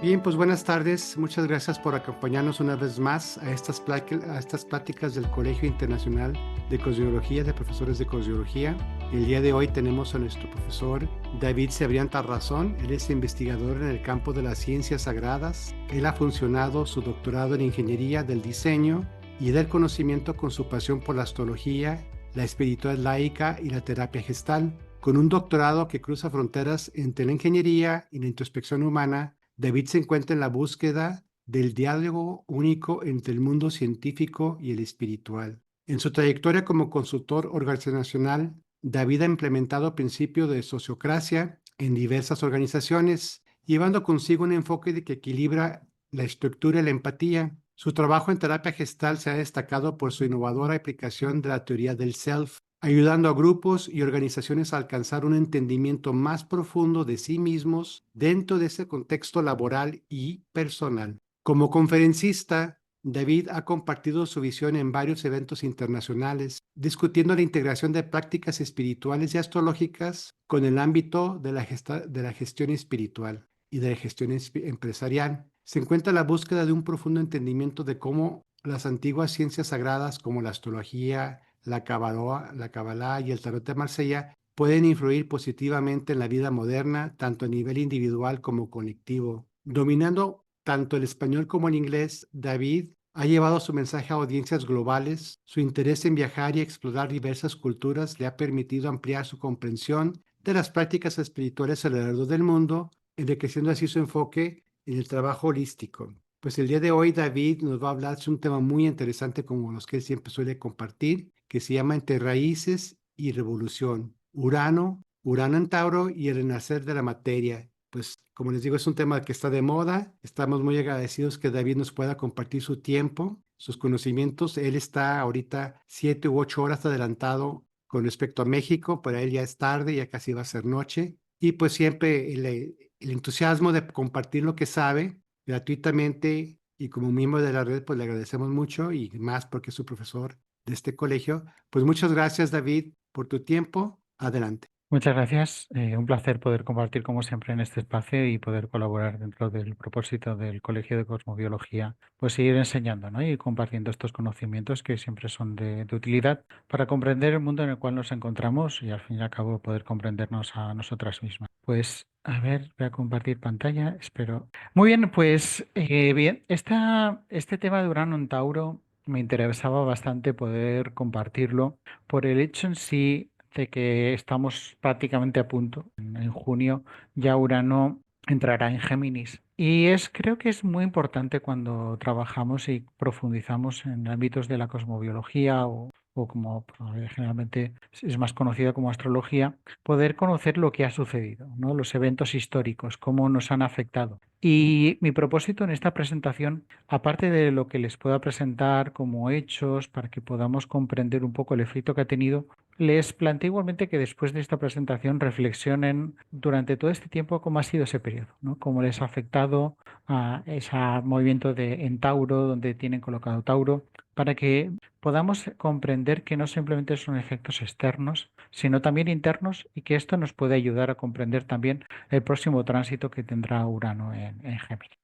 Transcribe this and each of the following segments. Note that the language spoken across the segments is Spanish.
Bien, pues buenas tardes. Muchas gracias por acompañarnos una vez más a estas pláticas del Colegio Internacional de Cosmología, de profesores de Cosmología. El día de hoy tenemos a nuestro profesor David Cebrián Tarrazón. Él es investigador en el campo de las ciencias sagradas. Él ha funcionado su doctorado en Ingeniería del Diseño y del Conocimiento con su pasión por la astrología, la espiritualidad laica y la terapia gestal. Con un doctorado que cruza fronteras entre la ingeniería y la introspección humana, David se encuentra en la búsqueda del diálogo único entre el mundo científico y el espiritual. En su trayectoria como consultor organizacional, David ha implementado principios de sociocracia en diversas organizaciones, llevando consigo un enfoque que equilibra la estructura y la empatía. Su trabajo en terapia gestal se ha destacado por su innovadora aplicación de la teoría del self, ayudando a grupos y organizaciones a alcanzar un entendimiento más profundo de sí mismos dentro de ese contexto laboral y personal. Como conferencista, David ha compartido su visión en varios eventos internacionales, discutiendo la integración de prácticas espirituales y astrológicas con el ámbito de la gestión espiritual y de la gestión empresarial. Se encuentra la búsqueda de un profundo entendimiento de cómo las antiguas ciencias sagradas como la astrología, la Kabbalah y el tarot de Marsella pueden influir positivamente en la vida moderna, tanto a nivel individual como colectivo. Dominando tanto el español como el inglés, David ha llevado su mensaje a audiencias globales. Su interés en viajar y explorar diversas culturas le ha permitido ampliar su comprensión de las prácticas espirituales alrededor del mundo, enriqueciendo así su enfoque en el trabajo holístico. Pues el día de hoy David nos va a hablar de un tema muy interesante como los que él siempre suele compartir, que se llama Entre raíces y revolución. Urano en Tauro y el renacer de la materia. Pues como les digo, es un tema que está de moda. Estamos muy agradecidos que David nos pueda compartir su tiempo, sus conocimientos. Él está ahorita 7 u 8 horas adelantado con respecto a México. Para él ya es tarde, ya casi va a ser noche. Y pues siempre el entusiasmo de compartir lo que sabe gratuitamente y como miembro de la red, pues le agradecemos mucho y más porque es su profesor de este colegio. Pues muchas gracias, David, por tu tiempo. Adelante. Muchas gracias. Un placer poder compartir como siempre en este espacio y poder colaborar dentro del propósito del Colegio de Cosmobiología, pues seguir enseñando, ¿no? Y compartiendo estos conocimientos que siempre son de utilidad para comprender el mundo en el cual nos encontramos y al fin y al cabo poder comprendernos a nosotras mismas. Pues a ver, voy a compartir pantalla, espero. Muy bien, pues este tema de Urano en Tauro me interesaba bastante poder compartirlo por el hecho en sí de que estamos prácticamente a punto. En junio ya Urano entrará en Géminis. Creo que es muy importante cuando trabajamos y profundizamos en ámbitos de la cosmobiología o como generalmente es más conocida como astrología, poder conocer lo que ha sucedido, ¿no? Los eventos históricos, cómo nos han afectado. Y mi propósito en esta presentación, aparte de lo que les pueda presentar como hechos para que podamos comprender un poco el efecto que ha tenido, les planteo igualmente que después de esta presentación reflexionen durante todo este tiempo cómo ha sido ese periodo, ¿no? Cómo les ha afectado a ese movimiento en Tauro, donde tienen colocado Tauro, para que podamos comprender que no simplemente son efectos externos, sino también internos y que esto nos puede ayudar a comprender también el próximo tránsito que tendrá Urano en Géminis.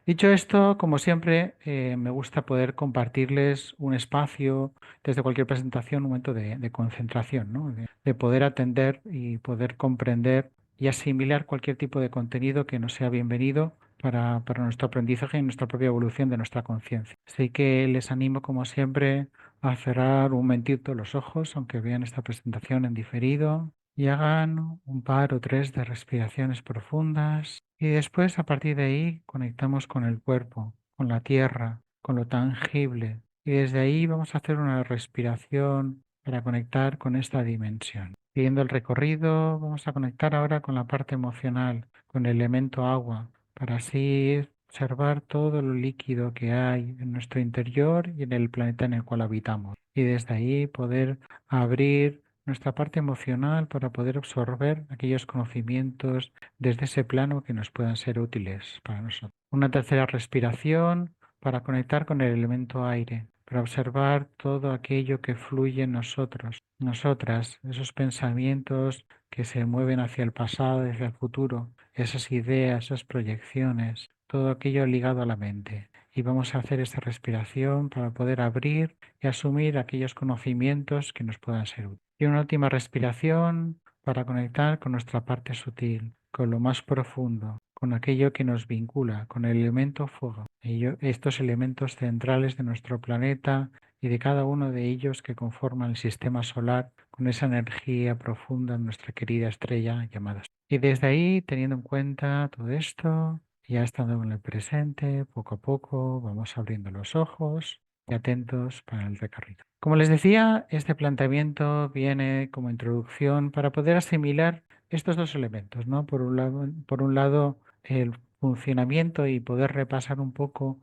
Dicho esto, como siempre, me gusta poder compartirles un espacio desde cualquier presentación, un momento de concentración, ¿no? De poder atender y poder comprender y asimilar cualquier tipo de contenido que nos sea bienvenido para nuestro aprendizaje y nuestra propia evolución de nuestra conciencia. Así que les animo, como siempre, a cerrar un momentito los ojos, aunque vean esta presentación en diferido, y hagan un par o tres de respiraciones profundas. Y después, a partir de ahí, conectamos con el cuerpo, con la tierra, con lo tangible. Y desde ahí vamos a hacer una respiración para conectar con esta dimensión. Siguiendo el recorrido, vamos a conectar ahora con la parte emocional, con el elemento agua, para así observar todo lo líquido que hay en nuestro interior y en el planeta en el cual habitamos. Y desde ahí poder abrir nuestra parte emocional para poder absorber aquellos conocimientos desde ese plano que nos puedan ser útiles para nosotros. Una tercera respiración para conectar con el elemento aire, para observar todo aquello que fluye en nosotros, nosotras, esos pensamientos que se mueven hacia el pasado, hacia el futuro, esas ideas, esas proyecciones, todo aquello ligado a la mente. Y vamos a hacer esta respiración para poder abrir y asumir aquellos conocimientos que nos puedan ser útiles. Y una última respiración para conectar con nuestra parte sutil, con lo más profundo, con aquello que nos vincula, con el elemento fuego. Estos elementos centrales de nuestro planeta y de cada uno de ellos que conforman el sistema solar con esa energía profunda en nuestra querida estrella llamada Sol. Y desde ahí, teniendo en cuenta todo esto, ya estando en el presente, poco a poco vamos abriendo los ojos y atentos para el recorrido. Como les decía, este planteamiento viene como introducción para poder asimilar estos dos elementos, ¿no? Por un lado, el funcionamiento y poder repasar un poco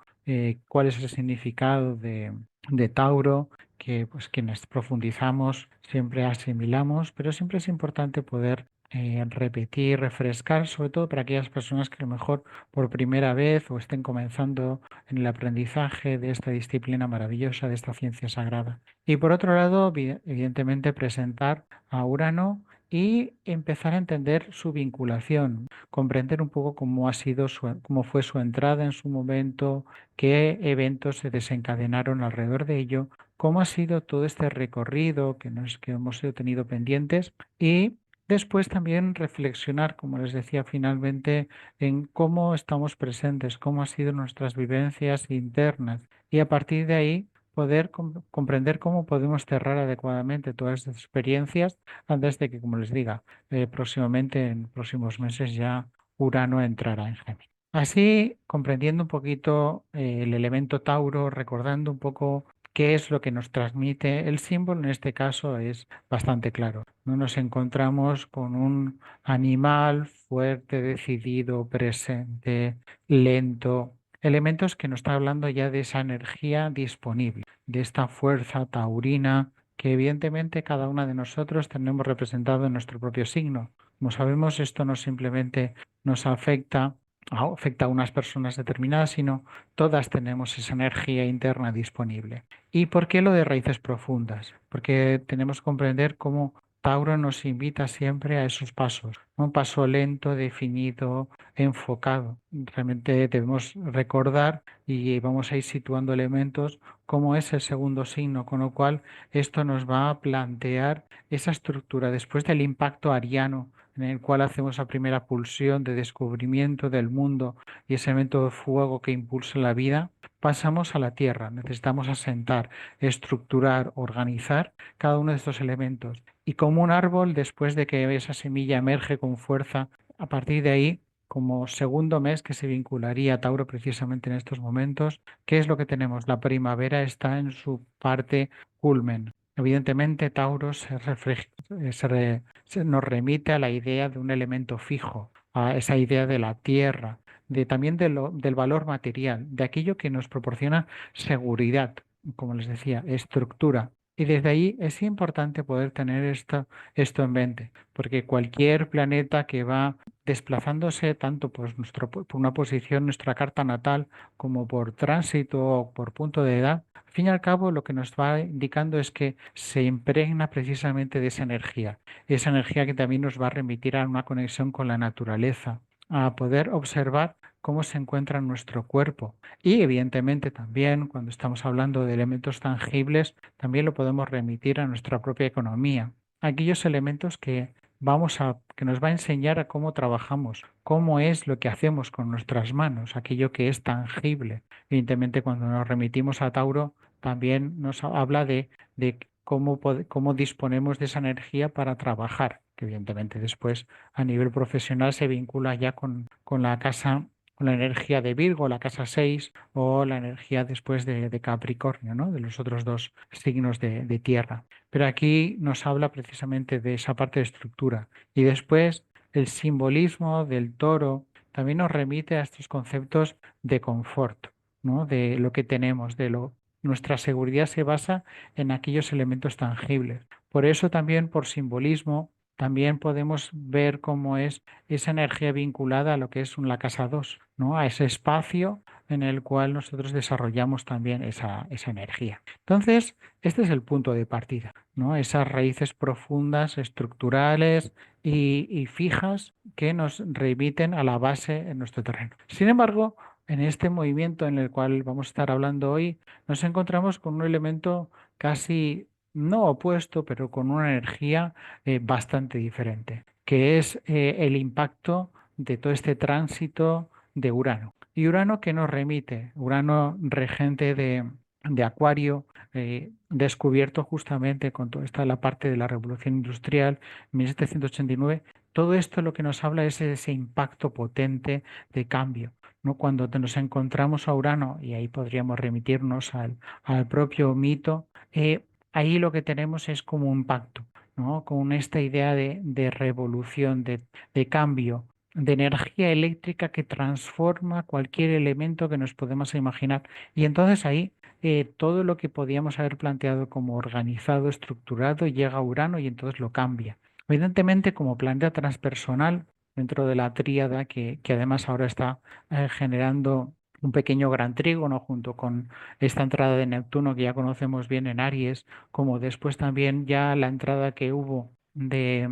cuál es el significado de Tauro, que pues quienes profundizamos siempre asimilamos, pero siempre es importante poder repetir, refrescar, sobre todo para aquellas personas que a lo mejor por primera vez o estén comenzando en el aprendizaje de esta disciplina maravillosa, de esta ciencia sagrada. Y por otro lado, evidentemente, presentar a Urano y empezar a entender su vinculación, comprender un poco cómo ha sido cómo fue su entrada en su momento, qué eventos se desencadenaron alrededor de ello, cómo ha sido todo este recorrido que hemos tenido pendientes y después también reflexionar, como les decía finalmente, en cómo estamos presentes, cómo han sido nuestras vivencias internas y a partir de ahí poder comprender cómo podemos cerrar adecuadamente todas estas experiencias antes de que, como les diga, próximamente, en próximos meses ya Urano entrará en Géminis. Así, comprendiendo un poquito el elemento Tauro, recordando un poco qué es lo que nos transmite el símbolo, en este caso es bastante claro. No nos encontramos con un animal fuerte, decidido, presente, lento. Elementos que nos está hablando ya de esa energía disponible, de esta fuerza taurina que evidentemente cada una de nosotros tenemos representado en nuestro propio signo. Como sabemos, esto no simplemente nos afecta a unas personas determinadas, sino todas tenemos esa energía interna disponible. ¿Y por qué lo de raíces profundas? Porque tenemos que comprender cómo Tauro nos invita siempre a esos pasos, un paso lento, definido, enfocado. Realmente debemos recordar y vamos a ir situando elementos como es el segundo signo, con lo cual esto nos va a plantear esa estructura después del impacto ariano en el cual hacemos la primera pulsión de descubrimiento del mundo y ese evento de fuego que impulsa la vida, pasamos a la tierra. Necesitamos asentar, estructurar, organizar cada uno de estos elementos. Y como un árbol, después de que esa semilla emerge con fuerza, a partir de ahí, como segundo mes que se vincularía a Tauro precisamente en estos momentos, ¿qué es lo que tenemos? La primavera está en su parte culmen. Evidentemente, Tauro nos remite a la idea de un elemento fijo, a esa idea de la tierra, también del valor material, de aquello que nos proporciona seguridad, como les decía, estructura. Y desde ahí es importante poder tener esto en mente, porque cualquier planeta que va desplazándose tanto por una posición, nuestra carta natal, como por tránsito o por punto de edad, al fin y al cabo lo que nos va indicando es que se impregna precisamente de esa energía que también nos va a remitir a una conexión con la naturaleza, a poder observar cómo se encuentra nuestro cuerpo. Y evidentemente también cuando estamos hablando de elementos tangibles, también lo podemos remitir a nuestra propia economía. Aquellos elementos que nos va a enseñar a cómo trabajamos, cómo es lo que hacemos con nuestras manos, aquello que es tangible. Evidentemente, cuando nos remitimos a Tauro, también nos habla de cómo disponemos de esa energía para trabajar, que evidentemente después a nivel profesional se vincula ya con la casa, con la energía de Virgo, la casa 6 o la energía después de Capricornio, ¿no? De los otros dos signos de tierra. Pero aquí nos habla precisamente de esa parte de estructura. Y después el simbolismo del toro también nos remite a estos conceptos de confort, ¿no? De lo que tenemos, nuestra seguridad se basa en aquellos elementos tangibles. Por eso también por simbolismo también podemos ver cómo es esa energía vinculada a lo que es la casa 2, ¿no? A ese espacio en el cual nosotros desarrollamos también esa energía. Entonces, este es el punto de partida, ¿no? Esas raíces profundas, estructurales y fijas que nos remiten a la base en nuestro terreno. Sin embargo, en este movimiento en el cual vamos a estar hablando hoy, nos encontramos con un elemento casi no opuesto, pero con una energía bastante diferente, que es el impacto de todo este tránsito de Urano. Y Urano que nos remite, Urano regente de Acuario, descubierto justamente con toda esta la parte de la Revolución Industrial, 1789. Todo esto lo que nos habla es ese impacto potente de cambio, ¿no? Cuando nos encontramos a Urano, y ahí podríamos remitirnos al propio mito, ahí lo que tenemos es como un pacto, ¿no? Con esta idea de revolución, de cambio, de energía eléctrica que transforma cualquier elemento que nos podemos imaginar. Y entonces ahí todo lo que podíamos haber planteado como organizado, estructurado, llega a Urano y entonces lo cambia. Evidentemente, como planeta transpersonal, dentro de la tríada que además ahora está generando un pequeño gran trígono junto con esta entrada de Neptuno que ya conocemos bien en Aries, como después también ya la entrada que hubo de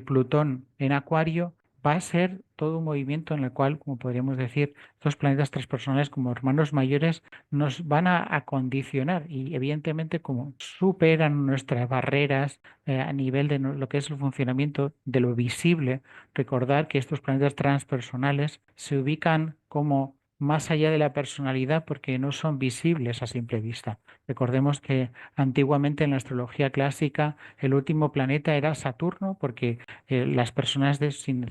Plutón en Acuario, va a ser todo un movimiento en el cual, como podríamos decir, estos planetas transpersonales como hermanos mayores nos van a condicionar y evidentemente como superan nuestras barreras a nivel de lo que es el funcionamiento de lo visible. Recordar que estos planetas transpersonales se ubican como más allá de la personalidad porque no son visibles a simple vista. Recordemos que antiguamente en la astrología clásica el último planeta era Saturno porque las personas sin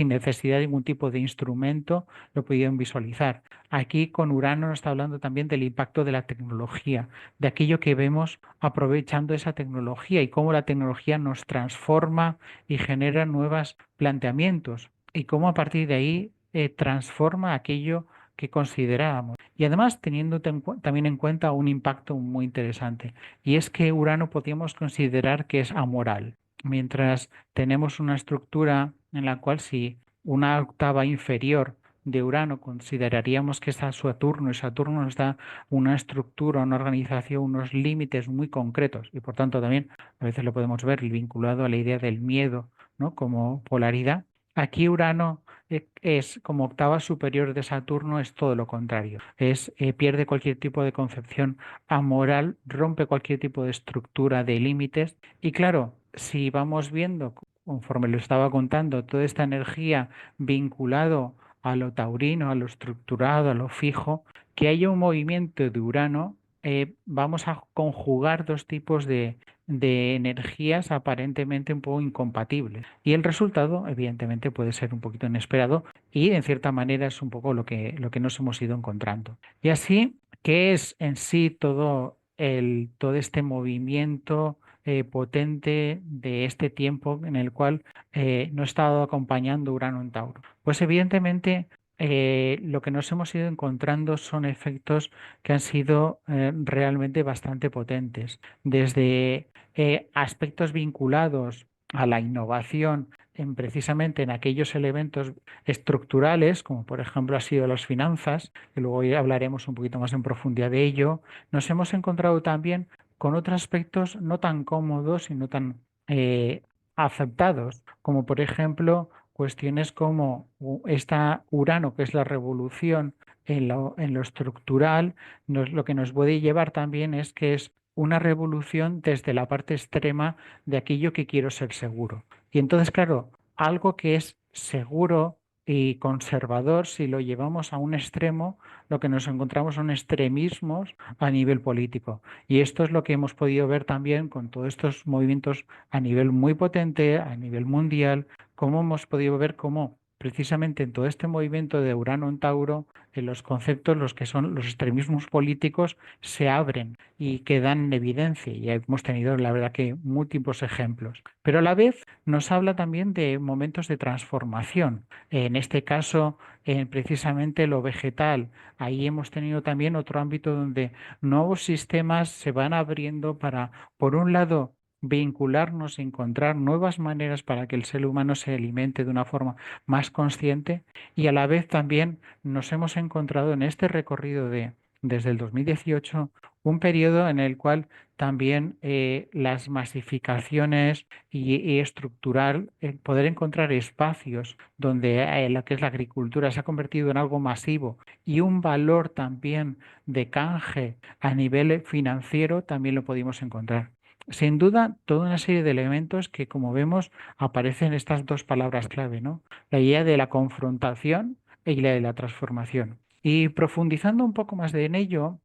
necesidad de ningún tipo de instrumento lo podían visualizar. Aquí con Urano nos está hablando también del impacto de la tecnología, de aquello que vemos aprovechando esa tecnología y cómo la tecnología nos transforma y genera nuevos planteamientos y cómo a partir de ahí transforma aquello que considerábamos. Y además teniendo también en cuenta un impacto muy interesante, y es que Urano podríamos considerar que es amoral, mientras tenemos una estructura en la cual si una octava inferior de Urano consideraríamos que está Saturno y Saturno nos da una estructura, una organización, unos límites muy concretos y por tanto también a veces lo podemos ver vinculado a la idea del miedo, ¿no? Como polaridad. Aquí Urano es como octava superior de Saturno, es todo lo contrario. Pierde cualquier tipo de concepción amoral, rompe cualquier tipo de estructura de límites. Y claro, si vamos viendo, conforme lo estaba contando, toda esta energía vinculado a lo taurino, a lo estructurado, a lo fijo, que haya un movimiento de Urano, vamos a conjugar dos tipos de energías aparentemente un poco incompatibles. Y el resultado, evidentemente, puede ser un poquito inesperado y, en cierta manera, es un poco lo que nos hemos ido encontrando. Y así, ¿qué es en sí todo este movimiento potente de este tiempo en el cual no ha estado acompañando Urano en Tauro? Pues evidentemente lo que nos hemos ido encontrando son efectos que han sido realmente bastante potentes, desde aspectos vinculados a la innovación precisamente en aquellos elementos estructurales, como por ejemplo ha sido las finanzas, que luego ya hablaremos un poquito más en profundidad de ello, nos hemos encontrado también con otros aspectos no tan cómodos y no tan eh, aceptados, como por ejemplo cuestiones como esta Urano, que es la revolución en lo estructural, lo que nos puede llevar también es que es una revolución desde la parte extrema de aquello que quiero ser seguro. Y entonces, claro, algo que es seguro y conservador, si lo llevamos a un extremo, lo que nos encontramos son extremismos a nivel político. Y esto es lo que hemos podido ver también con todos estos movimientos a nivel muy potente, a nivel mundial, cómo hemos podido ver cómo precisamente en todo este movimiento de Urano en Tauro, en los conceptos, los que son los extremismos políticos, se abren y quedan en evidencia. Y hemos tenido, la verdad, que múltiples ejemplos. Pero a la vez nos habla también de momentos de transformación. En este caso, precisamente lo vegetal. Ahí hemos tenido también otro ámbito donde nuevos sistemas se van abriendo para, por un lado, vincularnos, encontrar nuevas maneras para que el ser humano se alimente de una forma más consciente y a la vez también nos hemos encontrado en este recorrido desde el 2018 un periodo en el cual también las masificaciones y estructural, el poder encontrar espacios donde lo que es la agricultura se ha convertido en algo masivo y un valor también de canje a nivel financiero también lo pudimos encontrar. Sin duda, toda una serie de elementos que, como vemos, aparecen estas dos palabras clave, ¿no? La idea de la confrontación y la de la transformación. Y profundizando un poco más en ello,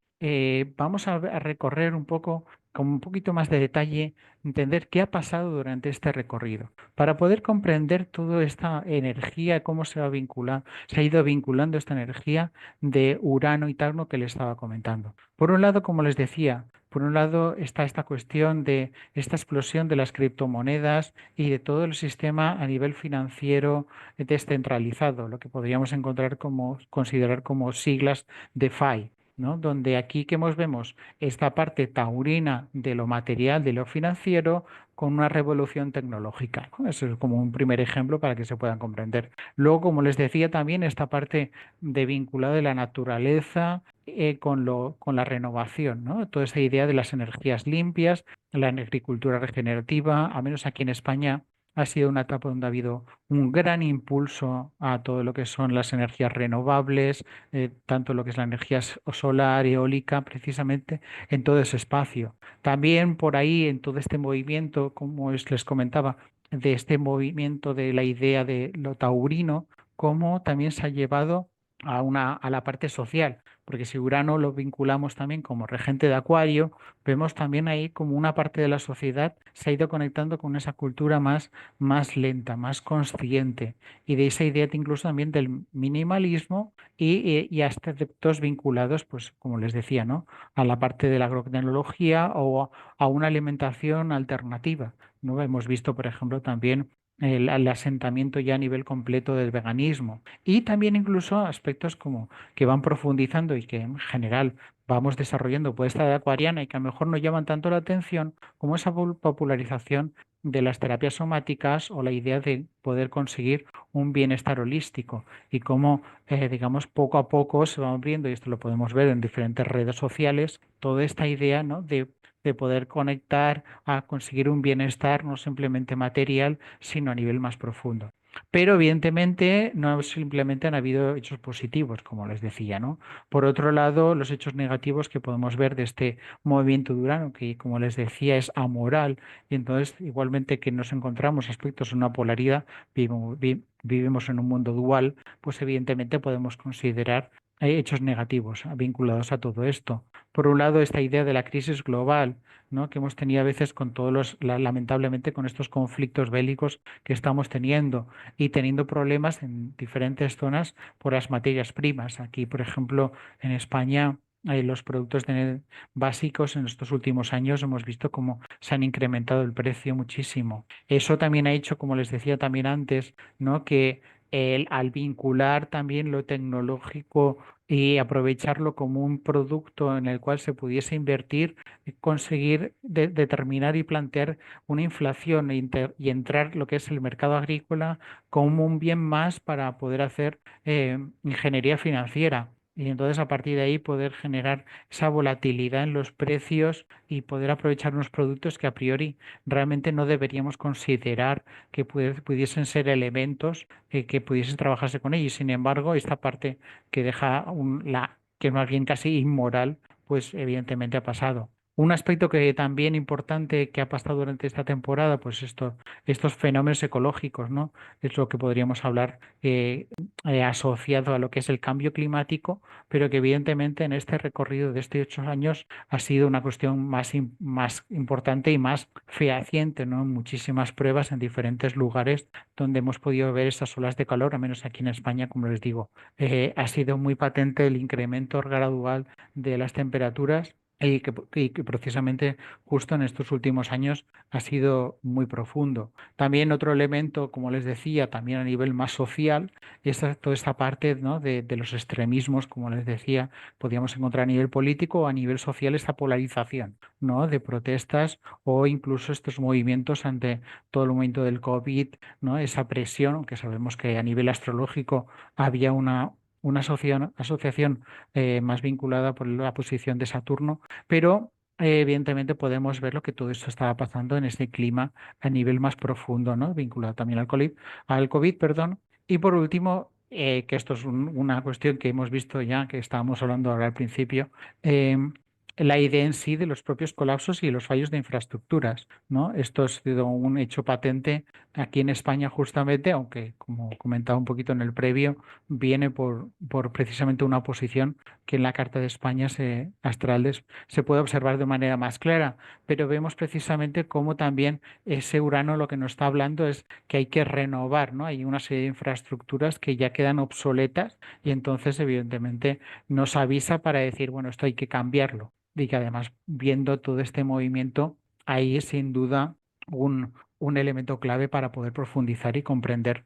vamos a recorrer un poco, con un poquito más de detalle, entender qué ha pasado durante este recorrido, para poder comprender toda esta energía, cómo se va a vincular, se ha ido vinculando esta energía de Urano y Tauno que les estaba comentando. Por un lado, como les decía, por un lado está esta cuestión de esta explosión de las criptomonedas y de todo el sistema a nivel financiero descentralizado, lo que podríamos encontrar como considerar como siglas DeFi, ¿no? Donde aquí que vemos esta parte taurina de lo material, de lo financiero, con una revolución tecnológica, ¿no? Eso es como un primer ejemplo para que se puedan comprender. Luego, como les decía también, esta parte de vinculada de la naturaleza con la renovación, ¿no? Toda esa idea de las energías limpias, la agricultura regenerativa, al menos aquí en España, ha sido una etapa donde ha habido un gran impulso a todo lo que son las energías renovables, tanto lo que es la energía solar, eólica, precisamente en todo ese espacio. También por ahí, en todo este movimiento, como les comentaba, de este movimiento de la idea de lo taurino, como también se ha llevado a la parte social, porque si Urano lo vinculamos también como regente de Acuario, vemos también ahí como una parte de la sociedad se ha ido conectando con esa cultura más lenta, más consciente, y de esa idea incluso también del minimalismo y hasta aspectos vinculados, pues como les decía, ¿no? A la parte de la agrotecnología o a una alimentación alternativa, ¿no? Hemos visto, por ejemplo, también el asentamiento ya a nivel completo del veganismo y también incluso aspectos como que van profundizando y que en general vamos desarrollando por esta edad acuariana y que a lo mejor no llaman tanto la atención como esa popularización de las terapias somáticas o la idea de poder conseguir un bienestar holístico y cómo, digamos, poco a poco se va abriendo, y esto lo podemos ver en diferentes redes sociales, toda esta idea, ¿no? de poder conectar a conseguir un bienestar no simplemente material, sino a nivel más profundo. Pero evidentemente no simplemente han habido hechos positivos, como les decía, ¿no? Por otro lado, los hechos negativos que podemos ver de este movimiento de Urano, que como les decía es amoral, y entonces igualmente que nos encontramos aspectos en una polaridad, vivimos en un mundo dual, pues evidentemente podemos considerar hechos negativos vinculados a todo esto. Por un lado, esta idea de la crisis global, ¿no? Que hemos tenido a veces con lamentablemente con estos conflictos bélicos que estamos teniendo y teniendo problemas en diferentes zonas por las materias primas. Aquí, por ejemplo, en España, los productos básicos en estos últimos años hemos visto cómo se han incrementado el precio muchísimo. Eso también ha hecho, como les decía también antes, ¿no? Que al vincular también lo tecnológico y aprovecharlo como un producto en el cual se pudiese invertir, conseguir determinar y plantear una inflación y entrar lo que es el mercado agrícola como un bien más para poder hacer ingeniería financiera. Y entonces a partir de ahí poder generar esa volatilidad en los precios y poder aprovechar unos productos que a priori realmente no deberíamos considerar que pudiesen ser elementos que pudiesen trabajarse con ellos. Sin embargo, esta parte que deja que más bien casi inmoral, pues evidentemente ha pasado. Un aspecto que también importante que ha pasado durante esta temporada, pues estos fenómenos ecológicos, ¿no? Es lo que podríamos hablar asociado a lo que es el cambio climático, pero que evidentemente en este recorrido de estos 8 años ha sido una cuestión más importante y más fehaciente, ¿no? Muchísimas pruebas en diferentes lugares donde hemos podido ver esas olas de calor, al menos aquí en España, como les digo. Ha sido muy patente el incremento gradual de las temperaturas y que precisamente justo en estos últimos años ha sido muy profundo. También otro elemento, como les decía, también a nivel más social, es toda esta parte, ¿no? de los extremismos, como les decía, podríamos encontrar a nivel político o a nivel social esta polarización, ¿no? De protestas o incluso estos movimientos ante todo el momento del COVID, ¿no? Esa presión, que sabemos que a nivel astrológico había una asociación más vinculada por la posición de Saturno, pero evidentemente podemos ver lo que todo esto estaba pasando en ese clima a nivel más profundo, ¿no? Vinculado también al COVID, perdón. Y por último, que esto es una cuestión que hemos visto ya, que estábamos hablando ahora al principio, la idea en sí de los propios colapsos y los fallos de infraestructuras, ¿no? Esto ha sido un hecho patente aquí en España justamente, aunque como comentaba un poquito en el previo, viene por precisamente una posición que en la Carta de España se puede observar de manera más clara, pero vemos precisamente cómo también ese Urano lo que nos está hablando es que hay que renovar, ¿no? Hay una serie de infraestructuras que ya quedan obsoletas y entonces evidentemente nos avisa para decir, bueno, esto hay que cambiarlo. Y que además, viendo todo este movimiento, ahí es sin duda un elemento clave para poder profundizar y comprender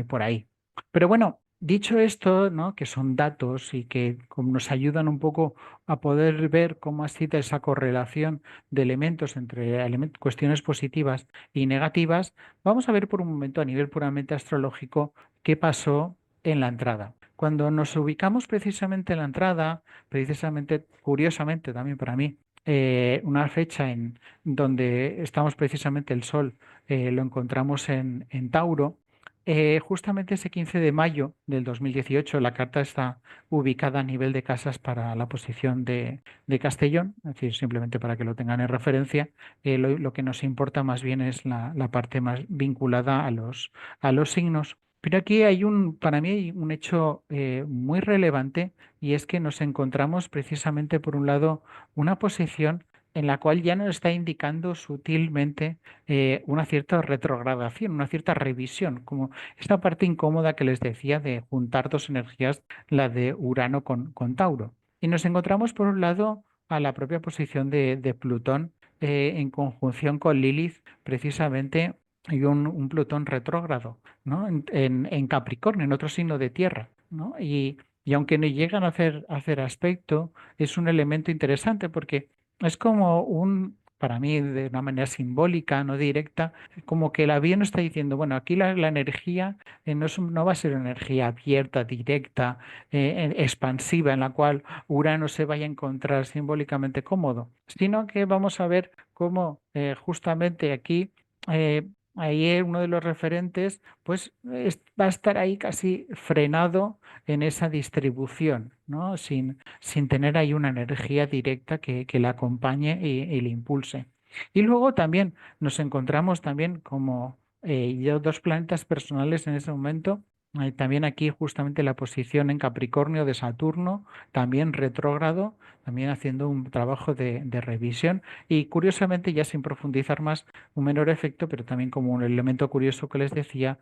por ahí. Pero bueno, dicho esto, ¿no? Que son datos y que como nos ayudan un poco a poder ver cómo ha sido esa correlación de elementos entre cuestiones positivas y negativas, vamos a ver por un momento a nivel puramente astrológico qué pasó en la entrada. Cuando nos ubicamos precisamente en la entrada, precisamente, curiosamente también para mí, una fecha en donde estamos precisamente el Sol, lo encontramos en Tauro. Justamente ese 15 de mayo del 2018, la carta está ubicada a nivel de casas para la posición de Castellón, es decir, simplemente para que lo tengan en referencia. Lo que nos importa más bien es la parte más vinculada a los signos. Pero aquí para mí hay un hecho muy relevante y es que nos encontramos precisamente, por un lado, una posición en la cual ya nos está indicando sutilmente una cierta retrogradación, una cierta revisión, como esta parte incómoda que les decía de juntar dos energías, la de Urano con Tauro. Y nos encontramos, por un lado, a la propia posición de Plutón en conjunción con Lilith, precisamente, y un Plutón retrógrado, ¿no? En Capricornio, en otro signo de tierra, ¿no? Y aunque no llegan a hacer aspecto, es un elemento interesante porque es como para mí, de una manera simbólica, no directa, como que la vida nos está diciendo, bueno, aquí la energía no va a ser una energía abierta, directa, expansiva, en la cual Urano se vaya a encontrar simbólicamente cómodo, sino que vamos a ver cómo justamente aquí ahí uno de los referentes, pues va a estar ahí casi frenado en esa distribución, ¿no? Sin tener ahí una energía directa que la acompañe y le impulse. Y luego también nos encontramos también como yo dos planetas personales en ese momento. También aquí justamente la posición en Capricornio de Saturno, también retrógrado, también haciendo un trabajo de revisión y curiosamente ya sin profundizar más, un menor efecto, pero también como un elemento curioso que les decía,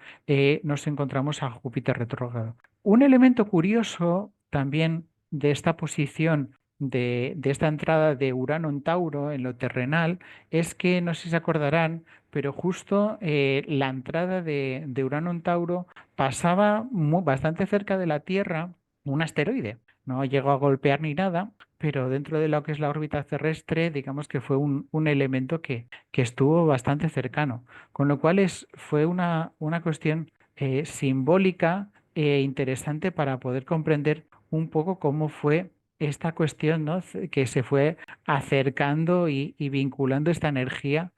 nos encontramos a Júpiter retrógrado. Un elemento curioso también de esta posición, de esta entrada de Urano en Tauro en lo terrenal, es que, no sé si se acordarán, pero justo la entrada de Urano en Tauro pasaba bastante cerca de la Tierra un asteroide. No llegó a golpear ni nada, pero dentro de lo que es la órbita terrestre, digamos que fue un elemento que estuvo bastante cercano, con lo cual fue una cuestión simbólica e interesante para poder comprender un poco cómo fue esta cuestión, ¿no? Que se fue acercando y vinculando esta energía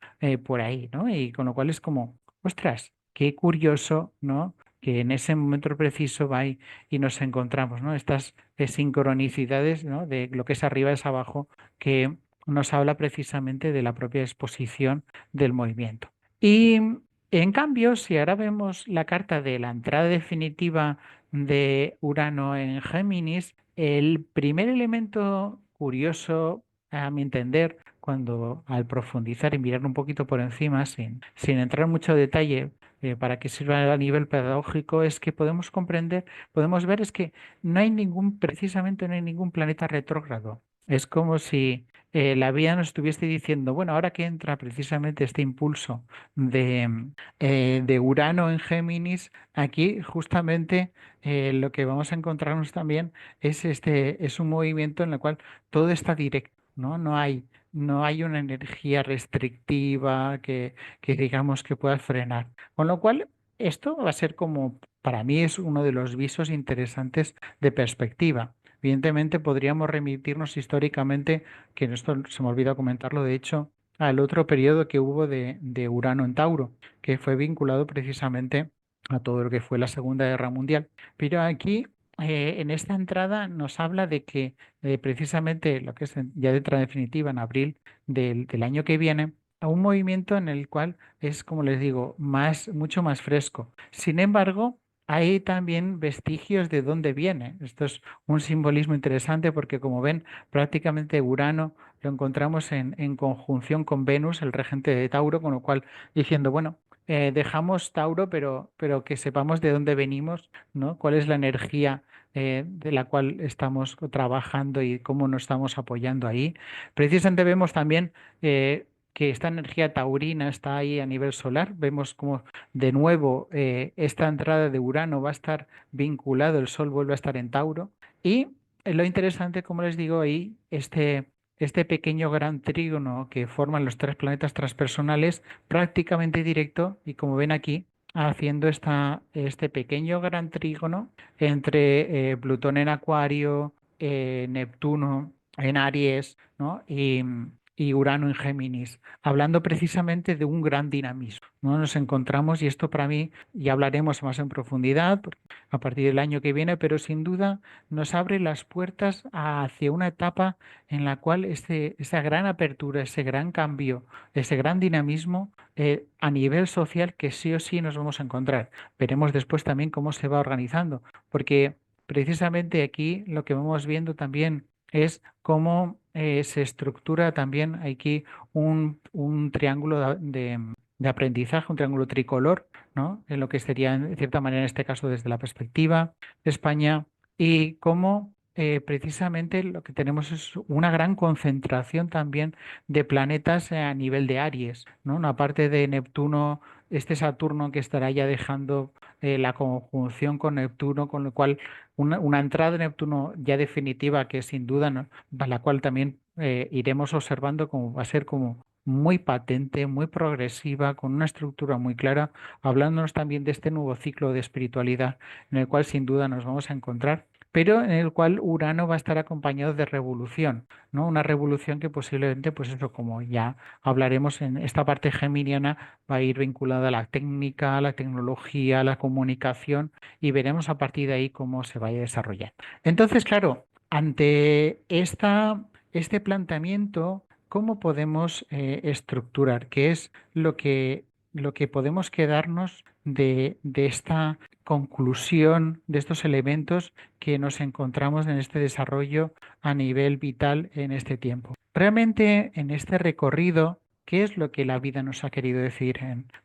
por ahí, ¿no? Y con lo cual es como, ostras, qué curioso, ¿no? Que en ese momento preciso va y nos encontramos, ¿no? Estas sincronicidades, ¿no? De lo que es arriba es abajo, que nos habla precisamente de la propia exposición del movimiento. Y en cambio, si ahora vemos la carta de la entrada definitiva de Urano en Géminis, el primer elemento curioso, a mi entender, cuando al profundizar y mirar un poquito por encima, sin entrar en mucho detalle, para que sirva a nivel pedagógico, es que podemos comprender, podemos ver es que precisamente no hay ningún planeta retrógrado. Es como si la vida nos estuviese diciendo, bueno, ahora que entra precisamente este impulso de Urano en Géminis, aquí justamente lo que vamos a encontrarnos también es un movimiento en el cual todo está directo, ¿no? No hay una energía restrictiva que digamos que pueda frenar. Con lo cual, esto va a ser como, para mí es uno de los visos interesantes de perspectiva. Evidentemente podríamos remitirnos históricamente, que en esto se me olvidó comentarlo, de hecho, al otro periodo que hubo de Urano en Tauro, que fue vinculado precisamente a todo lo que fue la Segunda Guerra Mundial. Pero aquí, en esta entrada, nos habla de que precisamente lo que es ya de entrada definitiva en abril del año que viene, a un movimiento en el cual es, como les digo, mucho más fresco. Sin embargo, hay también vestigios de dónde viene. Esto es un simbolismo interesante porque, como ven, prácticamente Urano lo encontramos en conjunción con Venus, el regente de Tauro, con lo cual diciendo, bueno, dejamos Tauro, pero que sepamos de dónde venimos, ¿no? ¿Cuál es la energía de la cual estamos trabajando y cómo nos estamos apoyando ahí? Precisamente vemos también que esta energía taurina está ahí a nivel solar. Vemos como de nuevo esta entrada de Urano va a estar vinculado, el Sol vuelve a estar en Tauro. Y lo interesante, como les digo, ahí este pequeño gran trígono que forman los tres planetas transpersonales prácticamente directo y como ven aquí, haciendo este pequeño gran trígono entre Plutón en Acuario, Neptuno en Aries, ¿no? Y Urano en Géminis, hablando precisamente de un gran dinamismo, ¿no? Nos encontramos, y esto para mí ya hablaremos más en profundidad a partir del año que viene, pero sin duda nos abre las puertas hacia una etapa en la cual esa gran apertura, ese gran cambio, ese gran dinamismo a nivel social que sí o sí nos vamos a encontrar. Veremos después también cómo se va organizando, porque precisamente aquí lo que vamos viendo también es cómo se estructura también aquí un triángulo de aprendizaje, un triángulo tricolor, ¿no? En lo que sería, en cierta manera, en este caso, desde la perspectiva de España, y cómo precisamente lo que tenemos es una gran concentración también de planetas a nivel de Aries, ¿no? Una parte de Neptuno, este Saturno que estará ya dejando la conjunción con Neptuno, con lo cual una entrada de Neptuno ya definitiva que sin duda, ¿no? Para la cual también iremos observando cómo va a ser como muy patente, muy progresiva, con una estructura muy clara, hablándonos también de este nuevo ciclo de espiritualidad en el cual sin duda nos vamos a encontrar, pero en el cual Urano va a estar acompañado de revolución, ¿no? Una revolución que posiblemente, pues eso, como ya hablaremos en esta parte geminiana, va a ir vinculada a la técnica, a la tecnología, a la comunicación, y veremos a partir de ahí cómo se vaya desarrollando. Entonces, claro, ante este planteamiento, ¿cómo podemos estructurar? ¿Qué es lo que podemos quedarnos de esta conclusión, de estos elementos que nos encontramos en este desarrollo a nivel vital en este tiempo? Realmente en este recorrido, ¿qué es lo que la vida nos ha querido decir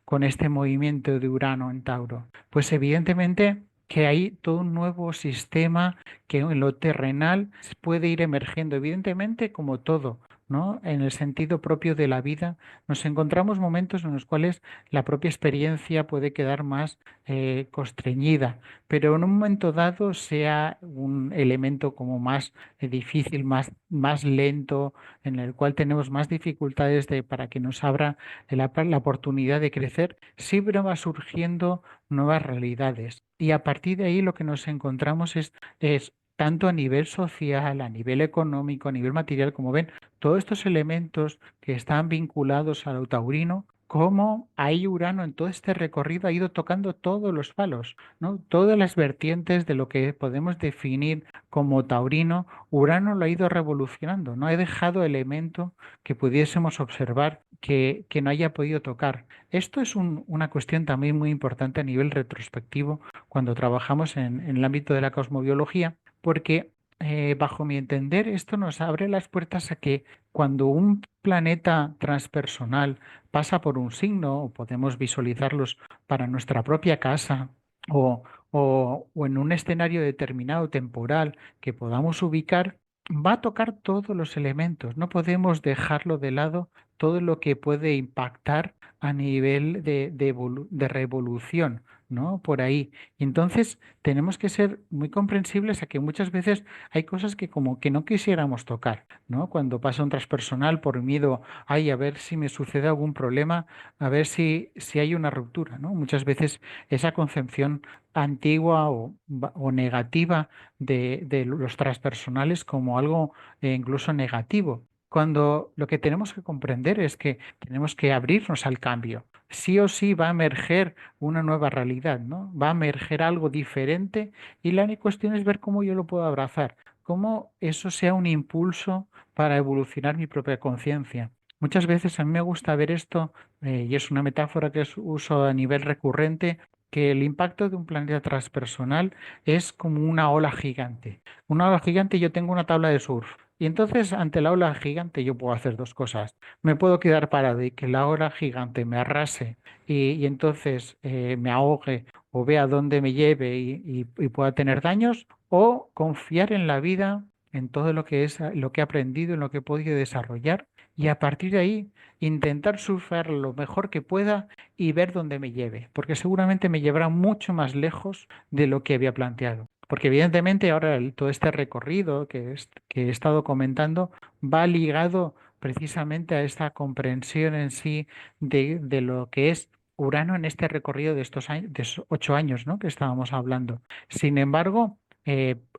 con este movimiento de Urano en Tauro? Pues evidentemente que hay todo un nuevo sistema que en lo terrenal puede ir emergiendo, evidentemente como todo, ¿no? En el sentido propio de la vida, nos encontramos momentos en los cuales la propia experiencia puede quedar más constreñida, pero en un momento dado sea un elemento como más difícil, más lento, en el cual tenemos más dificultades para que nos abra la oportunidad de crecer, siempre va surgiendo nuevas realidades. Y a partir de ahí lo que nos encontramos es tanto a nivel social, a nivel económico, a nivel material, como ven, todos estos elementos que están vinculados al taurino, cómo ahí Urano en todo este recorrido ha ido tocando todos los palos, ¿no? Todas las vertientes de lo que podemos definir como taurino, Urano lo ha ido revolucionando, no ha dejado elemento que pudiésemos observar que no haya podido tocar. Esto es una cuestión también muy importante a nivel retrospectivo cuando trabajamos en el ámbito de la cosmobiología, porque bajo mi entender esto nos abre las puertas a que cuando un planeta transpersonal pasa por un signo, o podemos visualizarlos para nuestra propia casa, o, o en un escenario determinado temporal que podamos ubicar, va a tocar todos los elementos. No podemos dejarlo de lado todo lo que puede impactar a nivel de revolución, ¿no? Por ahí. Y entonces tenemos que ser muy comprensibles a que muchas veces hay cosas que como que no quisiéramos tocar, ¿no? Cuando pasa un transpersonal por miedo, ay, a ver si me sucede algún problema, a ver si hay una ruptura, ¿no? Muchas veces esa concepción antigua o negativa de los transpersonales como algo incluso negativo. Cuando lo que tenemos que comprender es que tenemos que abrirnos al cambio. Sí o sí va a emerger una nueva realidad, ¿no? Va a emerger algo diferente y la única cuestión es ver cómo yo lo puedo abrazar, cómo eso sea un impulso para evolucionar mi propia conciencia. Muchas veces a mí me gusta ver esto, y es una metáfora que uso a nivel recurrente, que el impacto de un planeta transpersonal es como una ola gigante. Una ola gigante, yo tengo una tabla de surf. Y entonces, ante la ola gigante, yo puedo hacer dos cosas. Me puedo quedar parado y que la ola gigante me arrase y entonces me ahogue o vea dónde me lleve y pueda tener daños, o confiar en la vida, en todo lo que es lo que he aprendido, en lo que he podido desarrollar, y a partir de ahí intentar surfear lo mejor que pueda y ver dónde me lleve, porque seguramente me llevará mucho más lejos de lo que había planteado. Porque evidentemente ahora todo este recorrido que he estado comentando va ligado precisamente a esta comprensión en sí de lo que es Urano en este recorrido de estos años, de esos 8 años, ¿no? Que estábamos hablando. Sin embargo,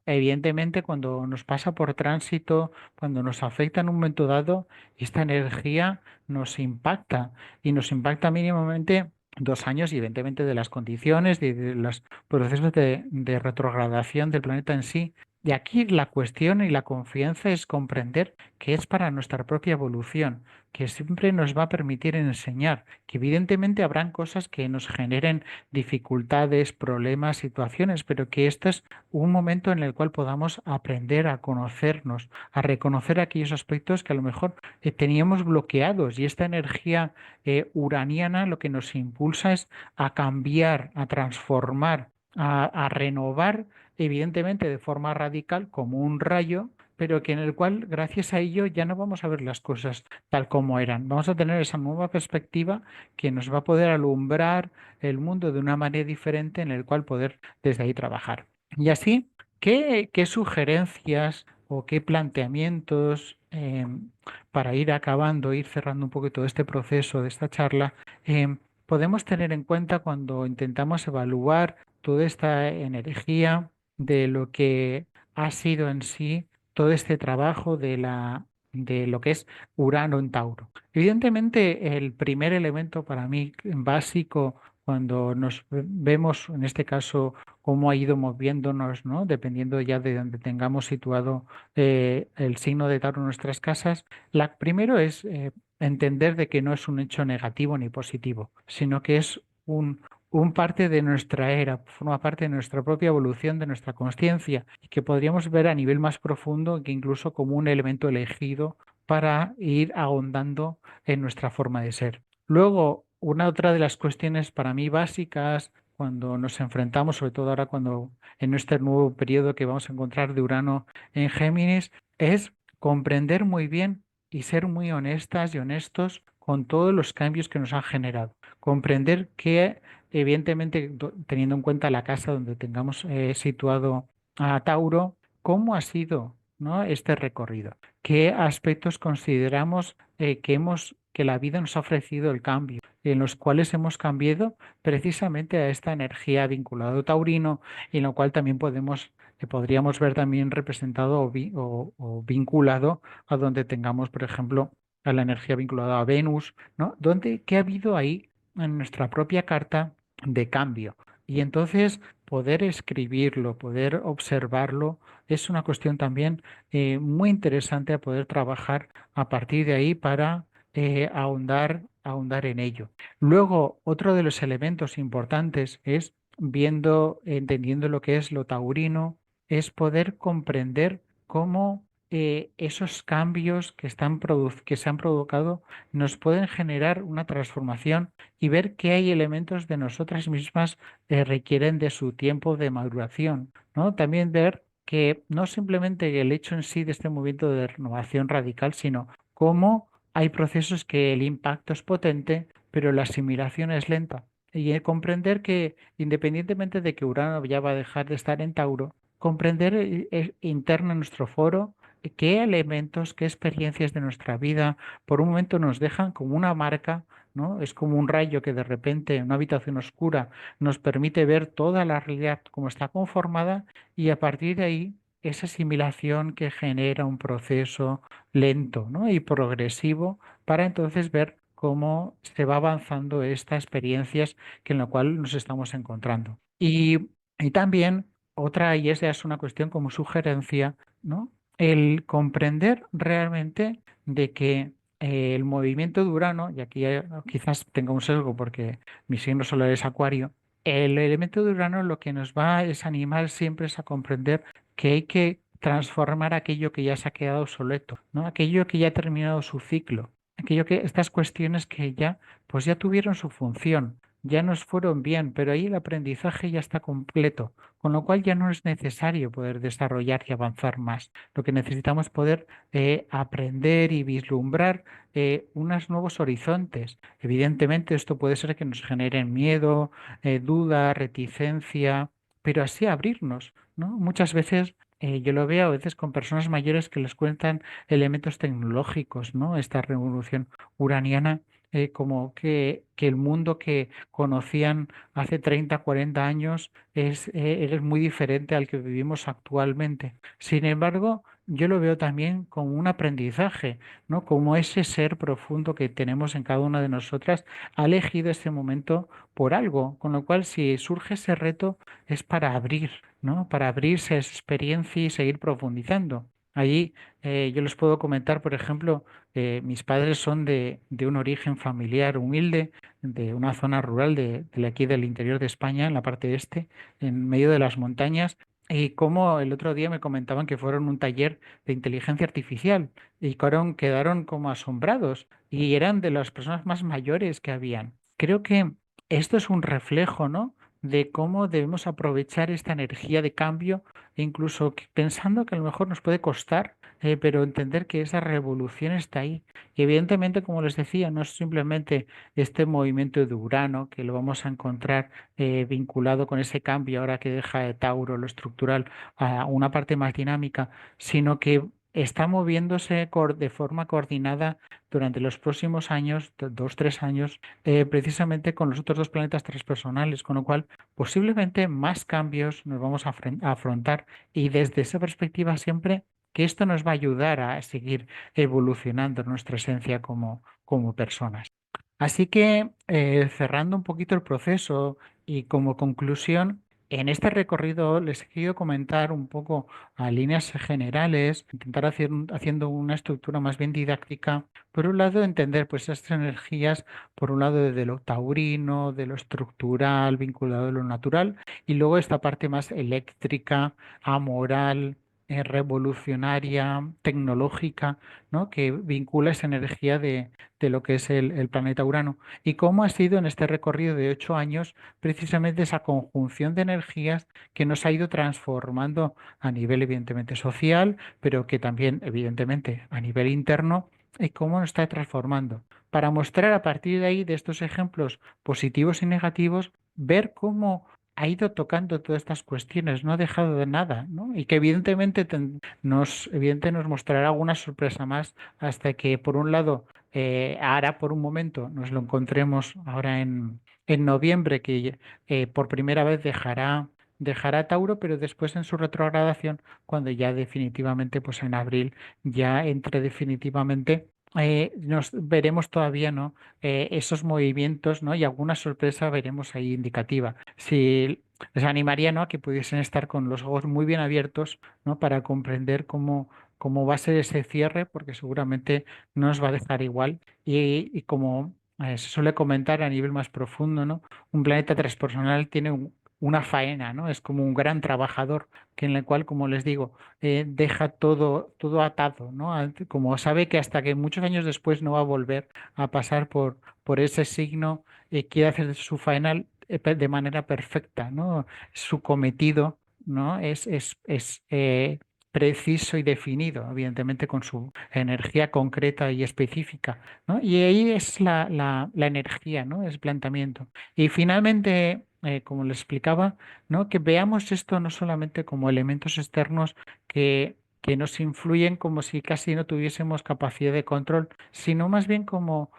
evidentemente cuando nos pasa por tránsito, cuando nos afecta en un momento dado, esta energía nos impacta y nos impacta mínimamente 2 años y evidentemente de las condiciones, de los procesos de retrogradación del planeta en sí. Y aquí la cuestión y la confianza es comprender que es para nuestra propia evolución, que siempre nos va a permitir enseñar, que evidentemente habrán cosas que nos generen dificultades, problemas, situaciones, pero que esto es un momento en el cual podamos aprender a conocernos, a reconocer aquellos aspectos que a lo mejor teníamos bloqueados, y esta energía uraniana lo que nos impulsa es a cambiar, a transformar, a renovar, evidentemente de forma radical, como un rayo, pero que en el cual, gracias a ello, ya no vamos a ver las cosas tal como eran. Vamos a tener esa nueva perspectiva que nos va a poder alumbrar el mundo de una manera diferente en el cual poder desde ahí trabajar. Y así, ¿qué sugerencias o qué planteamientos para ir acabando, ir cerrando un poco todo este proceso de esta charla, podemos tener en cuenta cuando intentamos evaluar toda esta energía de lo que ha sido en sí todo este trabajo de lo que es Urano en Tauro? Evidentemente, el primer elemento para mí básico cuando nos vemos, en este caso, cómo ha ido moviéndonos, ¿no? Dependiendo ya de donde tengamos situado el signo de Tauro en nuestras casas, la primero es entender de que no es un hecho negativo ni positivo, sino que es un parte de nuestra era, forma parte de nuestra propia evolución, de nuestra conciencia, y que podríamos ver a nivel más profundo que incluso como un elemento elegido para ir ahondando en nuestra forma de ser. Luego, una otra de las cuestiones para mí básicas cuando nos enfrentamos, sobre todo ahora cuando en este nuevo periodo que vamos a encontrar de Urano en Géminis, es comprender muy bien y ser muy honestas y honestos con todos los cambios que nos han generado. Comprender que, evidentemente, teniendo en cuenta la casa donde tengamos situado a Tauro, cómo ha sido, ¿no? Este recorrido. ¿Qué aspectos consideramos que la vida nos ha ofrecido el cambio, en los cuales hemos cambiado precisamente a esta energía vinculada a taurino, y en lo cual también podríamos ver también representado o vinculado a donde tengamos, por ejemplo, a la energía vinculada a Venus, ¿no? ¿Qué ha habido ahí en nuestra propia carta de cambio? Y entonces poder escribirlo, poder observarlo, es una cuestión también muy interesante a poder trabajar a partir de ahí para ahondar en ello. Luego, otro de los elementos importantes es entendiendo lo que es lo taurino, es poder comprender cómo esos cambios que se han provocado nos pueden generar una transformación, y ver que hay elementos de nosotras mismas que requieren de su tiempo de maduración, ¿no? También ver que no simplemente el hecho en sí de este movimiento de renovación radical, sino cómo hay procesos que el impacto es potente, pero la asimilación es lenta. Y comprender que independientemente de que Urano ya va a dejar de estar en Tauro, comprender interno en nuestro foro qué elementos, qué experiencias de nuestra vida por un momento nos dejan como una marca, ¿no? Es como un rayo que de repente en una habitación oscura nos permite ver toda la realidad como está conformada y a partir de ahí esa asimilación que genera un proceso lento, ¿no? y progresivo para entonces ver cómo se va avanzando estas experiencias que en la cual nos estamos encontrando. Y también otra, y esa es una cuestión como sugerencia, ¿no? El comprender realmente de que el movimiento de Urano, y aquí quizás tenga un sesgo porque mi signo solar es Acuario, el elemento de Urano lo que nos va es animar siempre es a comprender que hay que transformar aquello que ya se ha quedado obsoleto, ¿no? Aquello que ya ha terminado su ciclo, aquello que estas cuestiones que ya pues ya tuvieron su función, ya nos fueron bien, pero ahí el aprendizaje ya está completo, con lo cual ya no es necesario poder desarrollar y avanzar más. Lo que necesitamos es poder aprender y vislumbrar unos nuevos horizontes. Evidentemente esto puede ser que nos genere miedo, duda, reticencia, pero así abrirnos, ¿no? Muchas veces yo lo veo a veces con personas mayores que les cuentan elementos tecnológicos, ¿no? Esta revolución uraniana, como que el mundo que conocían hace 30, 40 años es muy diferente al que vivimos actualmente. Sin embargo, yo lo veo también como un aprendizaje, ¿no? Como ese ser profundo que tenemos en cada una de nosotras ha elegido este momento por algo, con lo cual si surge ese reto es para abrir, ¿no? Para abrirse a esa experiencia y seguir profundizando. Allí yo les puedo comentar, por ejemplo, mis padres son de un origen familiar humilde, de una zona rural de aquí del interior de España, en la parte este, en medio de las montañas. Y como el otro día me comentaban que fueron a un taller de inteligencia artificial y quedaron como asombrados y eran de las personas más mayores que habían. Creo que esto es un reflejo, ¿no? de cómo debemos aprovechar esta energía de cambio, e incluso pensando que a lo mejor nos puede costar, pero entender que esa revolución está ahí. Y evidentemente, como les decía, no es simplemente este movimiento de Urano, que lo vamos a encontrar vinculado con ese cambio ahora que deja de Tauro, lo estructural, a una parte más dinámica, sino que está moviéndose de forma coordinada durante los próximos años, 2, 3 años, precisamente con los otros dos planetas transpersonales, con lo cual posiblemente más cambios nos vamos a afrontar y desde esa perspectiva siempre que esto nos va a ayudar a seguir evolucionando nuestra esencia como personas. Así que cerrando un poquito el proceso y como conclusión, en este recorrido les he querido comentar un poco a líneas generales, intentar haciendo una estructura más bien didáctica. Por un lado, entender pues estas energías, por un lado de lo taurino, de lo estructural, vinculado a lo natural, y luego esta parte más eléctrica, amoral, revolucionaria, tecnológica, ¿no? que vincula esa energía de lo que es el planeta Urano y cómo ha sido en este recorrido de 8 años precisamente esa conjunción de energías que nos ha ido transformando a nivel evidentemente social, pero que también evidentemente a nivel interno y cómo nos está transformando. Para mostrar a partir de ahí, de estos ejemplos positivos y negativos, ver cómo ha ido tocando todas estas cuestiones, no ha dejado de nada, ¿no? Y que evidentemente nos mostrará alguna sorpresa más hasta que, por un lado, ahora por un momento nos lo encontremos ahora en noviembre, que por primera vez dejará Tauro, pero después en su retrogradación, cuando ya definitivamente, pues en abril, ya entre definitivamente. Nos veremos todavía, ¿no? Esos movimientos, ¿no? Y alguna sorpresa veremos ahí indicativa. Si les animaría, ¿no? a que pudiesen estar con los ojos muy bien abiertos, ¿no? Para comprender cómo va a ser ese cierre, porque seguramente no nos va a dejar igual. Y como se suele comentar a nivel más profundo, ¿no? Un planeta transpersonal tiene una faena, ¿no? Es como un gran trabajador que en el cual, como les digo, deja todo atado, ¿no? Como sabe que hasta que muchos años después no va a volver a pasar por ese signo, quiere hacer su faena de manera perfecta, ¿no? Su cometido, ¿no? Es preciso y definido, evidentemente con su energía concreta y específica, ¿no? Y ahí es la energía, ¿no? Es planteamiento. Y finalmente, como les explicaba, ¿no? Que veamos esto no solamente como elementos externos que nos influyen como si casi no tuviésemos capacidad de control, sino más bien como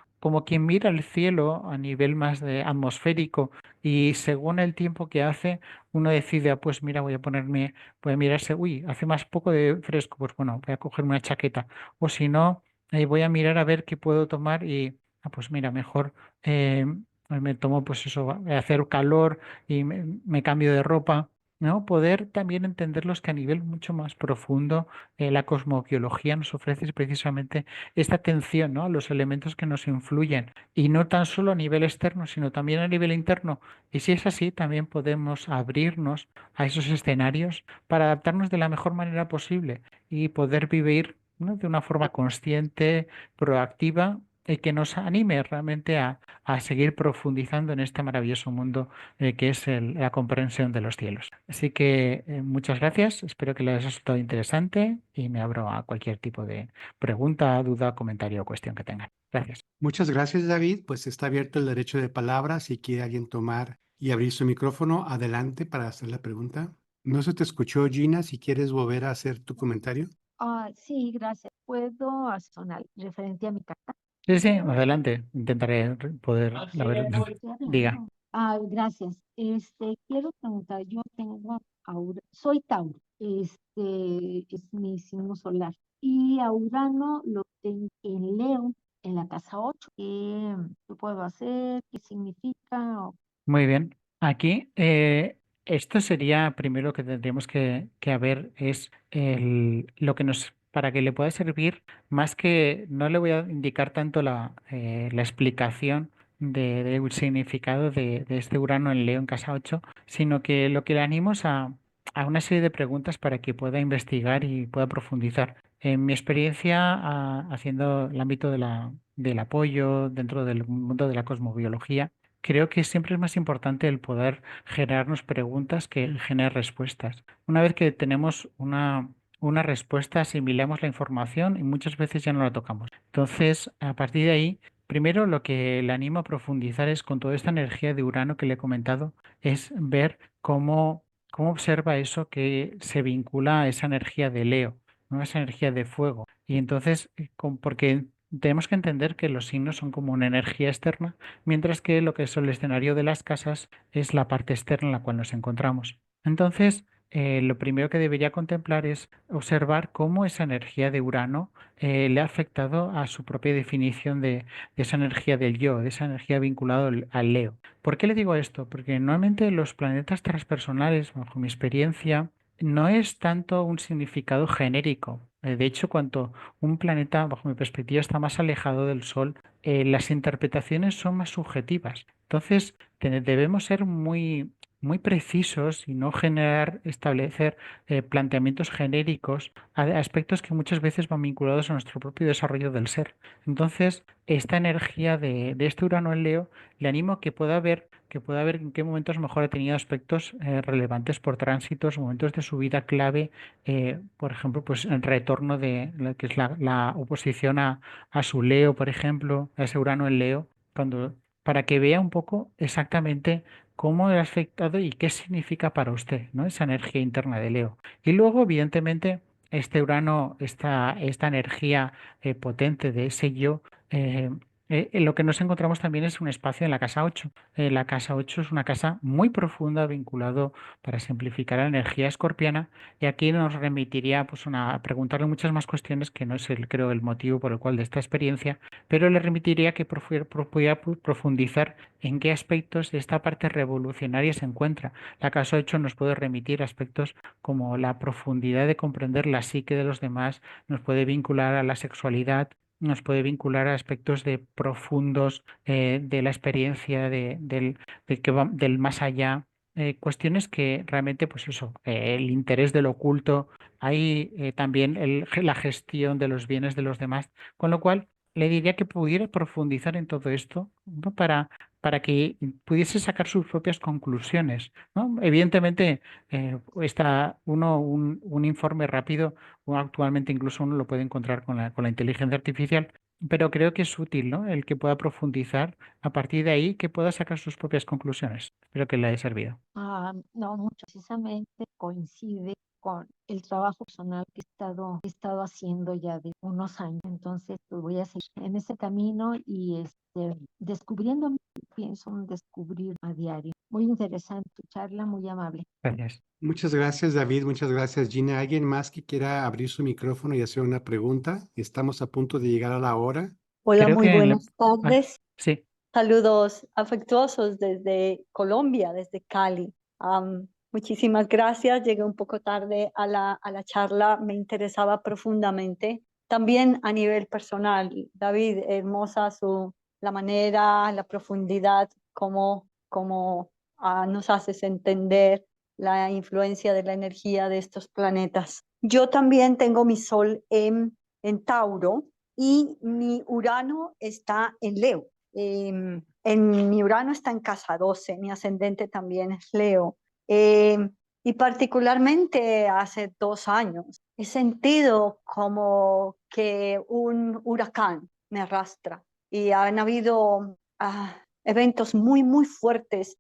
quien mira el cielo a nivel más de atmosférico y según el tiempo que hace, uno decide, "Ah, pues mira, voy a mirarse, uy, hace más poco de fresco, pues bueno, voy a cogerme una chaqueta. O si no, voy a mirar a ver qué puedo tomar y, pues mira, mejor eh, me tomo pues eso, va a hacer calor y me cambio de ropa. ¿No? Poder también entenderlos que a nivel mucho más profundo la cosmobiología nos ofrece precisamente esta atención, ¿no? A los elementos que nos influyen y no tan solo a nivel externo, sino también a nivel interno. Y si es así, también podemos abrirnos a esos escenarios para adaptarnos de la mejor manera posible y poder vivir, ¿no? De una forma consciente, proactiva y que nos anime realmente a seguir profundizando en este maravilloso mundo que es la comprensión de los cielos. Así que muchas gracias, espero que les haya resultado interesante y me abro a cualquier tipo de pregunta, duda, comentario o cuestión que tengan. Gracias. Muchas gracias, David. Pues está abierto el derecho de palabra. Si quiere alguien tomar y abrir su micrófono, adelante para hacer la pregunta. No se te escuchó, Gina, si quieres volver a hacer tu comentario. Sí, gracias. ¿Puedo hacer una referente a mi carta? Sí, sí, adelante. Intentaré poder, a ver, Estoy diga. hablando. Gracias. Quiero preguntar, yo tengo soy Tauro, es mi signo solar. Y a Urano lo tengo en Leo, en la casa 8. ¿Qué puedo hacer? ¿Qué significa? Muy bien. Aquí, esto sería primero que tendríamos que ver es lo que nos, para que le pueda servir, más que no le voy a indicar tanto la explicación del significado de este Urano en Leo en casa 8, sino que lo que le animo es a una serie de preguntas para que pueda investigar y pueda profundizar. En mi experiencia, haciendo el ámbito del apoyo dentro del mundo de la cosmobiología, creo que siempre es más importante el poder generarnos preguntas que generar respuestas. Una vez que tenemos una respuesta, asimilamos la información y muchas veces ya no la tocamos. Entonces, a partir de ahí, primero lo que le animo a profundizar es con toda esta energía de Urano que le he comentado, es ver cómo observa eso que se vincula a esa energía de Leo, ¿no? Esa energía de fuego. Y entonces, porque tenemos que entender que los signos son como una energía externa mientras que lo que es el escenario de las casas es la parte externa en la cual nos encontramos. Entonces, lo primero que debería contemplar es observar cómo esa energía de Urano le ha afectado a su propia definición de esa energía del yo, de esa energía vinculada al Leo. ¿Por qué le digo esto? Porque normalmente los planetas transpersonales, bajo mi experiencia, no es tanto un significado genérico. De hecho, cuanto un planeta, bajo mi perspectiva, está más alejado del Sol, las interpretaciones son más subjetivas. Entonces, debemos ser muy precisos y no establecer planteamientos genéricos a aspectos que muchas veces van vinculados a nuestro propio desarrollo del ser. Entonces, esta energía de este Urano en Leo, le animo a que pueda ver en qué momentos mejor ha tenido aspectos relevantes por tránsitos, momentos de su vida clave, por ejemplo, pues el retorno de lo que es la oposición a su Leo, por ejemplo, a ese Urano en Leo, para que vea un poco exactamente cómo le ha afectado y qué significa para usted, ¿no? Esa energía interna de Leo. Y luego, evidentemente, este Urano, esta energía potente de ese yo, en lo que nos encontramos también es un espacio en la casa 8. La casa 8 es una casa muy profunda vinculado, para simplificar, a la energía escorpiana y aquí nos remitiría pues, a preguntarle muchas más cuestiones que no es creo el motivo por el cual de esta experiencia, pero le remitiría que pudiera profundizar en qué aspectos de esta parte revolucionaria se encuentra. La casa 8 nos puede remitir a aspectos como la profundidad de comprender la psique de los demás, nos puede vincular a la sexualidad, nos puede vincular a aspectos de profundos de la experiencia del más allá, cuestiones que realmente, pues eso, el interés del oculto, hay también la gestión de los bienes de los demás, con lo cual le diría que pudiera profundizar en todo esto, ¿no? para que pudiese sacar sus propias conclusiones, ¿no? Evidentemente, está un informe rápido, o actualmente incluso uno lo puede encontrar con la inteligencia artificial, pero creo que es útil, ¿no? El que pueda profundizar a partir de ahí, que pueda sacar sus propias conclusiones. Espero que le haya servido. No, mucho. Precisamente coincide con el trabajo personal que he estado haciendo ya de unos años. Entonces, pues voy a seguir en ese camino y descubriendo, pienso en descubrir a diario. Muy interesante tu charla, muy amable. Gracias. Muchas gracias, David. Muchas gracias, Gina. ¿Alguien más que quiera abrir su micrófono y hacer una pregunta? Estamos a punto de llegar a la hora. Hola, Creo muy que buenas tardes. sí. Saludos afectuosos desde Colombia, desde Cali. Muchísimas gracias. Llegué un poco tarde a la charla. Me interesaba profundamente. También a nivel personal. David, hermosa la manera, la profundidad, cómo nos haces entender la influencia de la energía de estos planetas. Yo también tengo mi sol en Tauro y mi Urano está en Leo. Mi Urano está en casa 12, mi ascendente también es Leo. Y particularmente hace 2 años he sentido como que un huracán me arrastra y han habido eventos muy, muy fuertes.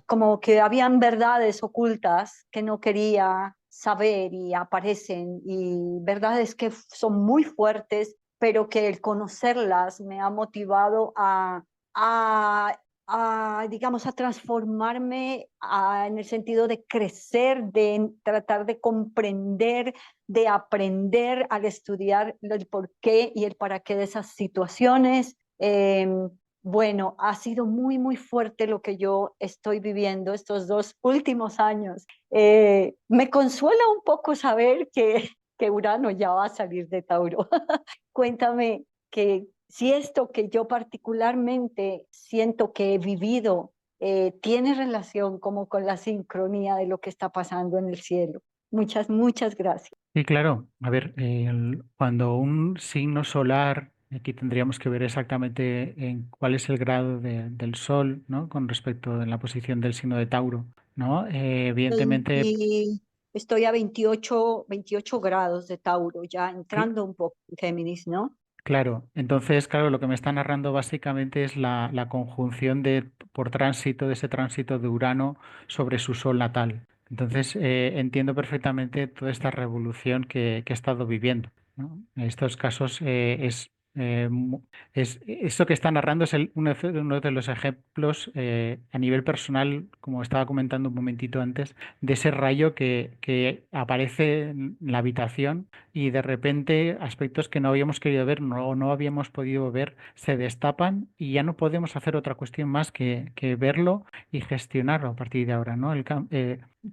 Como que habían verdades ocultas que no quería saber y aparecen, y verdades que son muy fuertes, pero que el conocerlas me ha motivado digamos, a transformarme en el sentido de crecer, de tratar de comprender, de aprender al estudiar el porqué y el para qué de esas situaciones. Bueno, ha sido muy, muy fuerte lo que yo estoy viviendo estos 2 últimos años. Me consuela un poco saber que Urano ya va a salir de Tauro. Cuéntame que si esto que yo particularmente siento que he vivido tiene relación como con la sincronía de lo que está pasando en el cielo. Muchas, muchas gracias. Sí, claro. A ver, cuando un signo solar, aquí tendríamos que ver exactamente en cuál es el grado del Sol, ¿no? Con respecto a la posición del signo de Tauro, ¿no? Evidentemente, Estoy a 28 grados de Tauro, ya cl- entrando un poco en Géminis, ¿no? claro. Entonces, claro, lo que me está narrando básicamente es la conjunción por tránsito, de ese tránsito de Urano sobre su Sol natal. Entonces, entiendo perfectamente toda esta revolución que he estado viviendo, ¿no? En estos casos esto que está narrando es uno de los ejemplos a nivel personal, como estaba comentando un momentito antes, de ese rayo que aparece en la habitación y de repente aspectos que no habíamos querido ver, no habíamos podido ver, se destapan y ya no podemos hacer otra cuestión más que verlo y gestionarlo a partir de ahora, ¿no?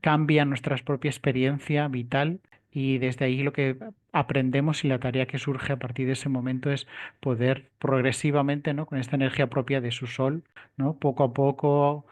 Cambia nuestra propia experiencia vital, y desde ahí lo que aprendemos y la tarea que surge a partir de ese momento es poder progresivamente, ¿no? Con esta energía propia de su sol, ¿no? Poco a poco,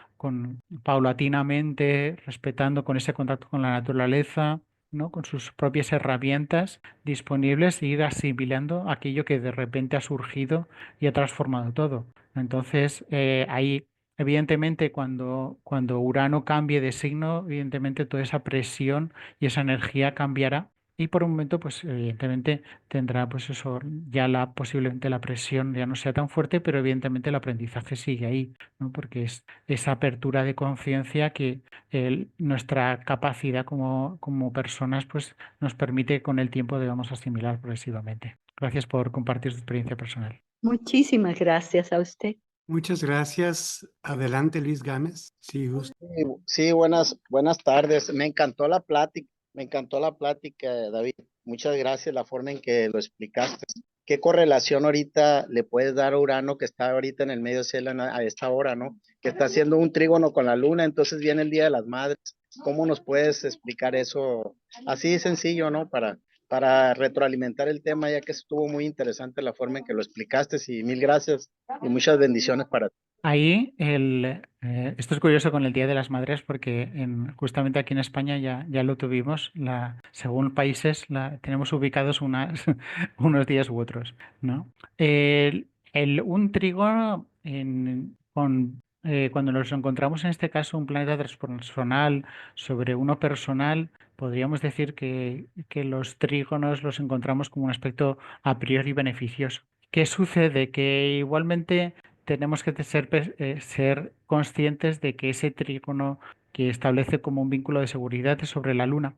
paulatinamente, respetando con ese contacto con la naturaleza, ¿no? Con sus propias herramientas disponibles, e ir asimilando aquello que de repente ha surgido y ha transformado todo. Entonces, ahí, evidentemente, cuando Urano cambie de signo, evidentemente toda esa presión y esa energía cambiará. Y por un momento, pues evidentemente tendrá, pues eso, posiblemente la presión ya no sea tan fuerte, pero evidentemente el aprendizaje sigue ahí, ¿no? Porque es esa apertura de conciencia que nuestra capacidad como personas, pues nos permite que con el tiempo debamos asimilar progresivamente. Gracias por compartir tu experiencia personal. Muchísimas gracias a usted. Muchas gracias. Adelante, Luis Gámez. Sí, gusto. Sí, buenas tardes. Me encantó la plática, David. Muchas gracias, la forma en que lo explicaste. ¿Qué correlación ahorita le puedes dar a Urano, que está ahorita en el medio cielo a esta hora, ¿no? Que está haciendo un trígono con la luna, entonces viene el Día de las Madres. ¿Cómo nos puedes explicar eso así sencillo, ¿no? Para retroalimentar el tema, ya que estuvo muy interesante la forma en que lo explicaste, y mil gracias y muchas bendiciones para ti. Ahí esto es curioso con el Día de las Madres, porque justamente aquí en España ya lo tuvimos. Según países tenemos ubicados unos días u otros, ¿no? Un trígono cuando nos encontramos en este caso un planeta transpersonal sobre uno personal, podríamos decir que los trígonos los encontramos como un aspecto a priori beneficioso. ¿Qué sucede? Que igualmente tenemos que ser conscientes de que ese trígono que establece como un vínculo de seguridad es sobre la Luna.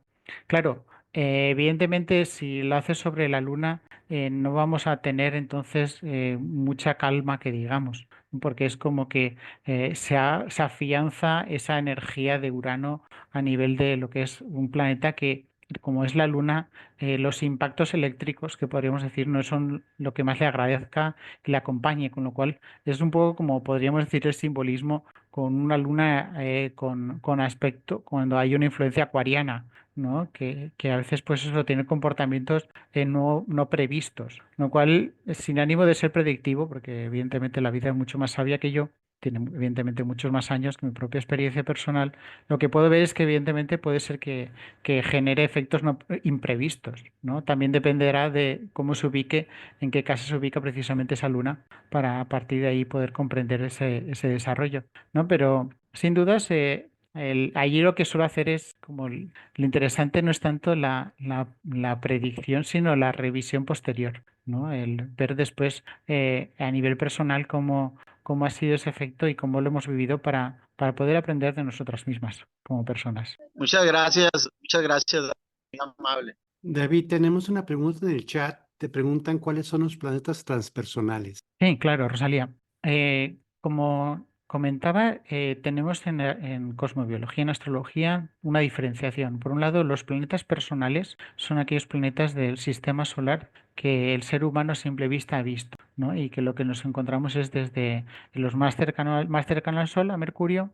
Claro, evidentemente si lo hace sobre la Luna, no vamos a tener entonces mucha calma que digamos, porque es como que se afianza esa energía de Urano a nivel de lo que es un planeta que, como es la Luna, los impactos eléctricos que podríamos decir no son lo que más le agradezca que le acompañe, con lo cual es un poco como podríamos decir el simbolismo con una luna con aspecto, cuando hay una influencia acuariana, ¿no? Que a veces pues eso tiene comportamientos no previstos, lo cual sin ánimo de ser predictivo, porque evidentemente la vida es mucho más sabia que yo, tiene evidentemente muchos más años que mi propia experiencia personal, lo que puedo ver es que evidentemente puede ser que genere efectos no imprevistos, ¿no? También dependerá de cómo se ubique, en qué casa se ubica precisamente esa luna, para a partir de ahí poder comprender ese desarrollo, ¿no? Pero sin dudas, allí lo que suelo hacer es como lo interesante no es tanto la predicción, sino la revisión posterior, ¿no? El ver después a nivel personal cómo ha sido ese efecto y cómo lo hemos vivido para poder aprender de nosotras mismas como personas. muchas gracias, muy amable. David, tenemos una pregunta en el chat. Te preguntan cuáles son los planetas transpersonales. Sí, claro, Rosalía. Como comentaba, tenemos en cosmobiología, en astrología, una diferenciación. Por un lado, los planetas personales son aquellos planetas del sistema solar que el ser humano a simple vista ha visto, ¿no? Y que lo que nos encontramos es desde los más cercano al Sol, a Mercurio,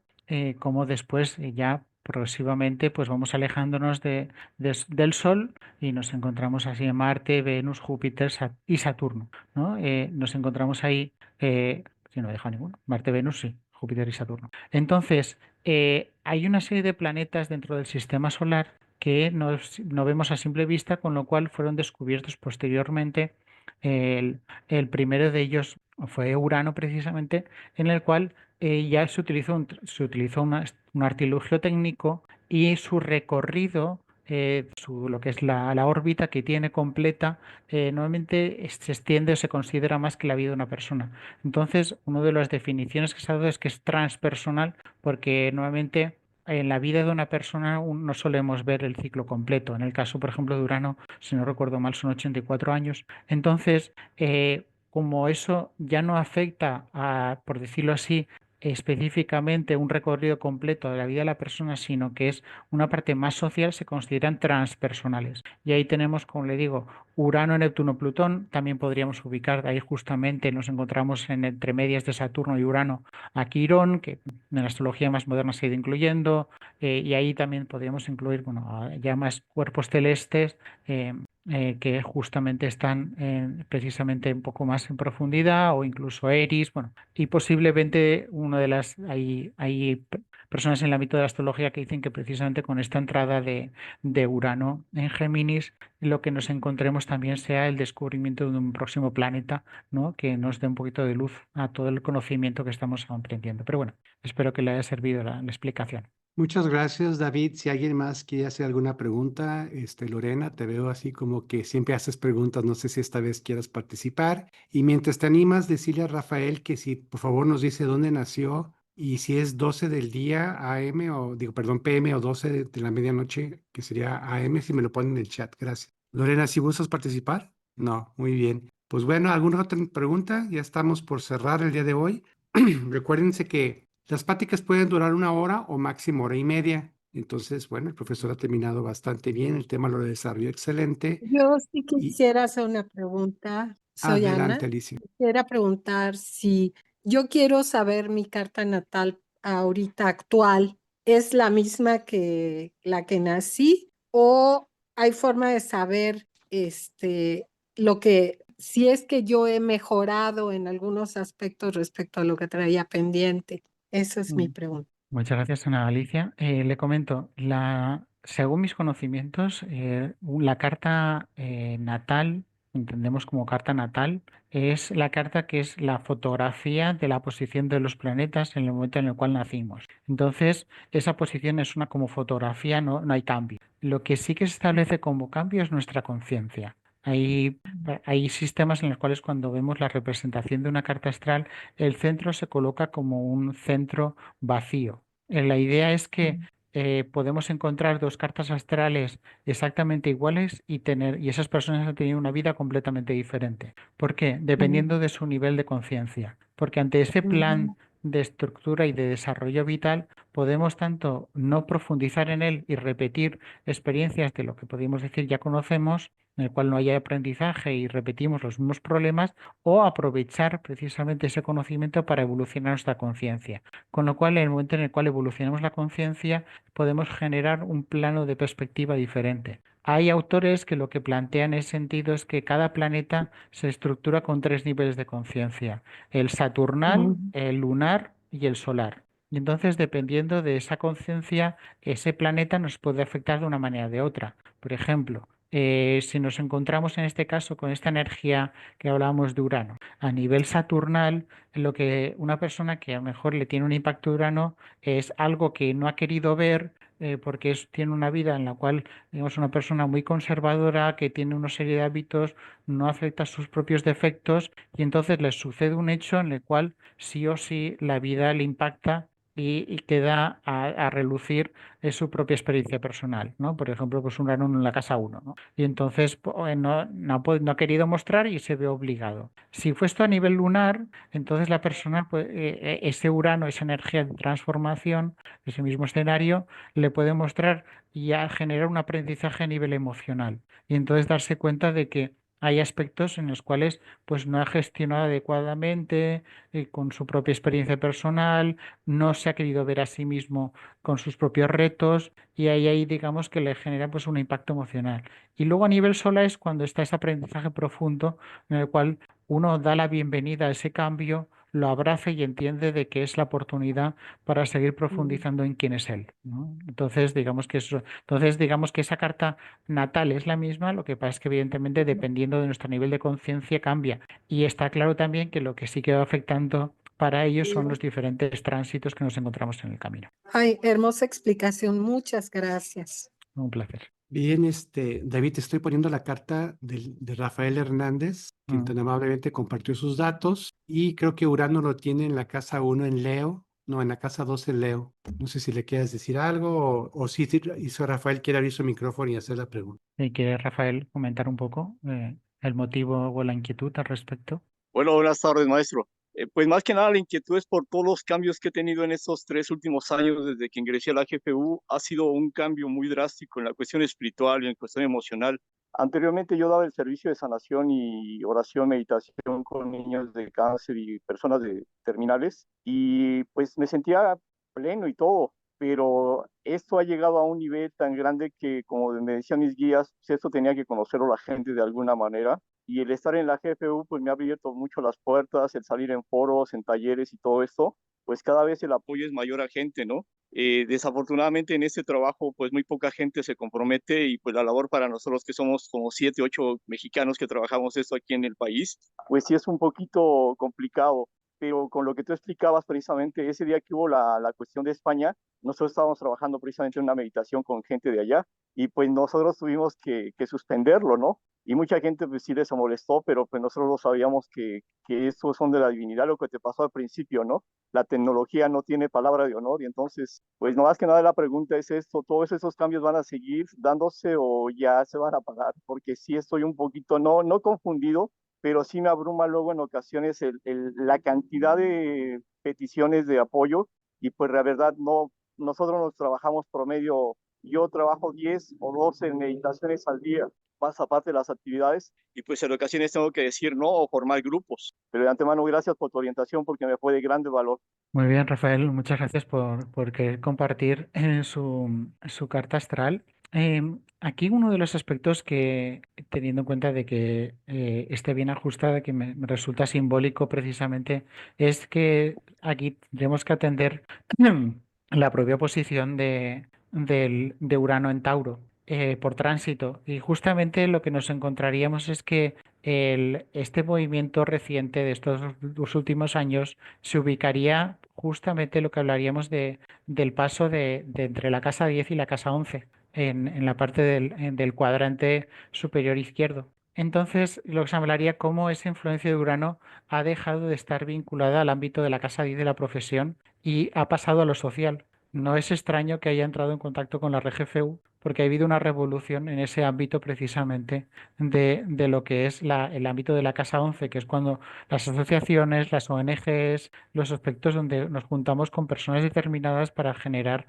como después ya progresivamente pues vamos alejándonos del Sol y nos encontramos así en Marte, Venus, Júpiter y Saturno, ¿no? Nos encontramos ahí, si no deja ninguno, Marte, Venus, sí, Júpiter y Saturno. Entonces, hay una serie de planetas dentro del sistema solar que no vemos a simple vista, con lo cual fueron descubiertos posteriormente. El primero de ellos fue Urano, precisamente, en el cual ya se utilizó un artilugio técnico y su recorrido, lo que es la órbita que tiene completa, normalmente se extiende o se considera más que la vida de una persona. Entonces, una de las definiciones que se ha dado es que es transpersonal, porque normalmente en la vida de una persona no solemos ver el ciclo completo. En el caso, por ejemplo, de Urano, si no recuerdo mal, son 84 años. Entonces, como eso ya no afecta a, por decirlo así, específicamente un recorrido completo de la vida de la persona, sino que es una parte más social, se consideran transpersonales. Y ahí tenemos, como le digo, Urano, Neptuno, Plutón. También podríamos ubicar, ahí justamente nos encontramos en entre medias de Saturno y Urano a Quirón, que en la astrología más moderna se ha ido incluyendo, y ahí también podríamos incluir, bueno, ya más cuerpos celestes. Que justamente están precisamente un poco más en profundidad, o incluso Eris, bueno, y posiblemente hay personas en el ámbito de la astrología que dicen que precisamente con esta entrada de Urano en Géminis, lo que nos encontremos también sea el descubrimiento de un próximo planeta, ¿no? Que nos dé un poquito de luz a todo el conocimiento que estamos aprendiendo. Pero bueno, espero que le haya servido la explicación. Muchas gracias, David. Si alguien más quiere hacer alguna pregunta, Lorena, te veo así como que siempre haces preguntas. No sé si esta vez quieras participar. Y mientras te animas, decirle a Rafael que si por favor nos dice dónde nació y si es 12 del día AM o digo, perdón, PM o 12 de la medianoche, que sería AM, si me lo ponen en el chat. Gracias. Lorena, ¿si gustas participar? No, muy bien. Pues bueno, ¿alguna otra pregunta? Ya estamos por cerrar el día de hoy. Recuérdense que las pláticas pueden durar 1 hora o máximo 1 hora y media. Entonces, bueno, el profesor ha terminado bastante bien, el tema lo desarrolló excelente. Yo sí Y quisiera hacer una pregunta. Soy adelante, Ana. Alicia. Quisiera preguntar si yo quiero saber mi carta natal ahorita actual, ¿es la misma que la que nací o hay forma de saber si es que yo he mejorado en algunos aspectos respecto a lo que traía pendiente? Esa es mi Mm. pregunta. Muchas gracias, Ana Alicia. Le comento, según mis conocimientos, la carta natal entendemos como carta natal, es la carta que es la fotografía de la posición de los planetas en el momento en el cual nacimos. Entonces, esa posición es una como fotografía, no hay cambio. Lo que sí que se establece como cambio es nuestra conciencia. Hay sistemas en los cuales cuando vemos la representación de una carta astral, el centro se coloca como un centro vacío. La idea es que podemos encontrar dos cartas astrales exactamente iguales y esas personas han tenido una vida completamente diferente. ¿Por qué? Dependiendo de su nivel de conciencia. Porque ante ese plan de estructura y de desarrollo vital, podemos tanto no profundizar en él y repetir experiencias de lo que podríamos decir ya conocemos, en el cual no haya aprendizaje y repetimos los mismos problemas, o aprovechar precisamente ese conocimiento para evolucionar nuestra conciencia. Con lo cual, en el momento en el cual evolucionamos la conciencia, podemos generar un plano de perspectiva diferente. Hay autores que lo que plantean en ese sentido es que cada planeta se estructura con tres niveles de conciencia: el saturnal, el lunar y el solar. Y entonces, dependiendo de esa conciencia, ese planeta nos puede afectar de una manera o de otra. Por ejemplo, si nos encontramos en este caso con esta energía que hablábamos de Urano, a nivel saturnal, lo que una persona que a lo mejor le tiene un impacto de Urano es algo que no ha querido ver, porque tiene una vida en la cual, digamos, una persona muy conservadora, que tiene una serie de hábitos, no acepta sus propios defectos y entonces le sucede un hecho en el cual sí o sí la vida le impacta y queda a relucir su propia experiencia personal, ¿no? Por ejemplo, pues un Urano en la casa uno, ¿no? Y entonces no ha querido mostrar y se ve obligado. Si fue esto a nivel lunar, entonces la persona, pues, ese Urano, esa energía de transformación, ese mismo escenario, le puede mostrar y a generar un aprendizaje a nivel emocional. Y entonces darse cuenta de que hay aspectos en los cuales pues no ha gestionado adecuadamente con su propia experiencia personal, no se ha querido ver a sí mismo con sus propios retos y ahí digamos que le genera pues un impacto emocional. Y luego a nivel solar es cuando está ese aprendizaje profundo en el cual uno da la bienvenida a ese cambio, lo abraza y entiende de que es la oportunidad para seguir profundizando en quién es él, ¿no? Entonces digamos que esa carta natal es la misma, lo que pasa es que evidentemente dependiendo de nuestro nivel de conciencia cambia. Y está claro también que lo que sí que va afectando para ellos son los diferentes tránsitos que nos encontramos en el camino. Ay, hermosa explicación. Muchas gracias. Un placer. Bien, David, te estoy poniendo la carta de Rafael Hernández, quien tan amablemente compartió sus datos, y creo que Urano lo tiene en la casa 1 en Leo, no, en la casa 2 en Leo. No sé si le quieres decir algo o si hizo Rafael quiere abrir su micrófono y hacer la pregunta. ¿Quiere Rafael comentar un poco el motivo o la inquietud al respecto? Bueno, buenas tardes, maestro. Pues más que nada la inquietud es por todos los cambios que he tenido en estos 3 últimos años desde que ingresé a la GFU. Ha sido un cambio muy drástico en la cuestión espiritual y en la cuestión emocional. Anteriormente yo daba el servicio de sanación y oración, meditación con niños de cáncer y personas terminales y pues me sentía pleno y todo, pero esto ha llegado a un nivel tan grande que, como me decían mis guías, pues esto tenía que conocerlo la gente de alguna manera y el estar en la GFU pues me ha abierto mucho las puertas, el salir en foros, en talleres y todo esto, pues cada vez el apoyo es mayor a gente, ¿no? Desafortunadamente en este trabajo pues muy poca gente se compromete y pues la labor para nosotros que somos como 7, 8 mexicanos que trabajamos esto aquí en el país, pues sí es un poquito complicado, pero con lo que tú explicabas precisamente ese día que hubo la cuestión de España, nosotros estábamos trabajando precisamente en una meditación con gente de allá y pues nosotros tuvimos que suspenderlo, ¿no? Y mucha gente pues sí les molestó, pero pues nosotros lo sabíamos que estos son de la divinidad, lo que te pasó al principio, ¿no? La tecnología no tiene palabra de honor y entonces, pues no más que nada la pregunta es esto, ¿todos esos cambios van a seguir dándose o ya se van a parar? Porque sí estoy un poquito, no confundido, pero sí me abruma luego en ocasiones la cantidad de peticiones de apoyo y pues la verdad no, nosotros nos trabajamos promedio, yo trabajo 10 o 12 meditaciones al día más aparte de las actividades, y pues en ocasiones tengo que decir no o formar grupos. Pero de antemano, gracias por tu orientación porque me fue de grande valor. Muy bien, Rafael, muchas gracias por querer compartir su carta astral. Aquí uno de los aspectos que, teniendo en cuenta de que esté bien ajustada, que me resulta simbólico precisamente, es que aquí tenemos que atender la propia posición de Urano en Tauro. por tránsito. Y justamente lo que nos encontraríamos es que este movimiento reciente de estos 2 últimos años se ubicaría justamente lo que hablaríamos del paso de entre la casa 10 y la casa 11 en la parte del cuadrante superior izquierdo. Entonces, lo que se hablaría cómo esa influencia de Urano ha dejado de estar vinculada al ámbito de la casa 10 de la profesión y ha pasado a lo social. No es extraño que haya entrado en contacto con la RGFU porque ha habido una revolución en ese ámbito precisamente de lo que es el ámbito de la Casa 11, que es cuando las asociaciones, las ONGs, los aspectos donde nos juntamos con personas determinadas para generar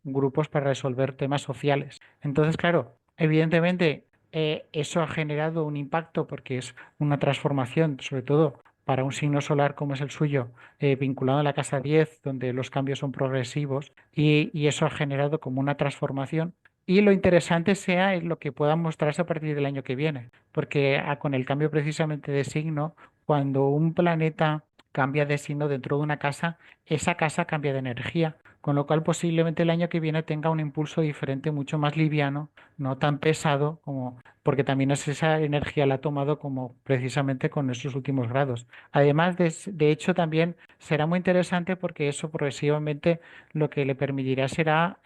grupos para resolver temas sociales. Entonces, claro, evidentemente eso ha generado un impacto porque es una transformación, sobre todo para un signo solar como es el suyo, vinculado a la casa 10, donde los cambios son progresivos, y eso ha generado como una transformación. Y lo interesante sea es lo que pueda mostrarse a partir del año que viene, porque con el cambio precisamente de signo, cuando un planeta cambia de signo dentro de una casa, esa casa cambia de energía, con lo cual posiblemente el año que viene tenga un impulso diferente, mucho más liviano, no tan pesado como, porque también esa energía la ha tomado como precisamente con esos últimos grados. Además, de hecho, también será muy interesante porque eso progresivamente lo que le permitirá será,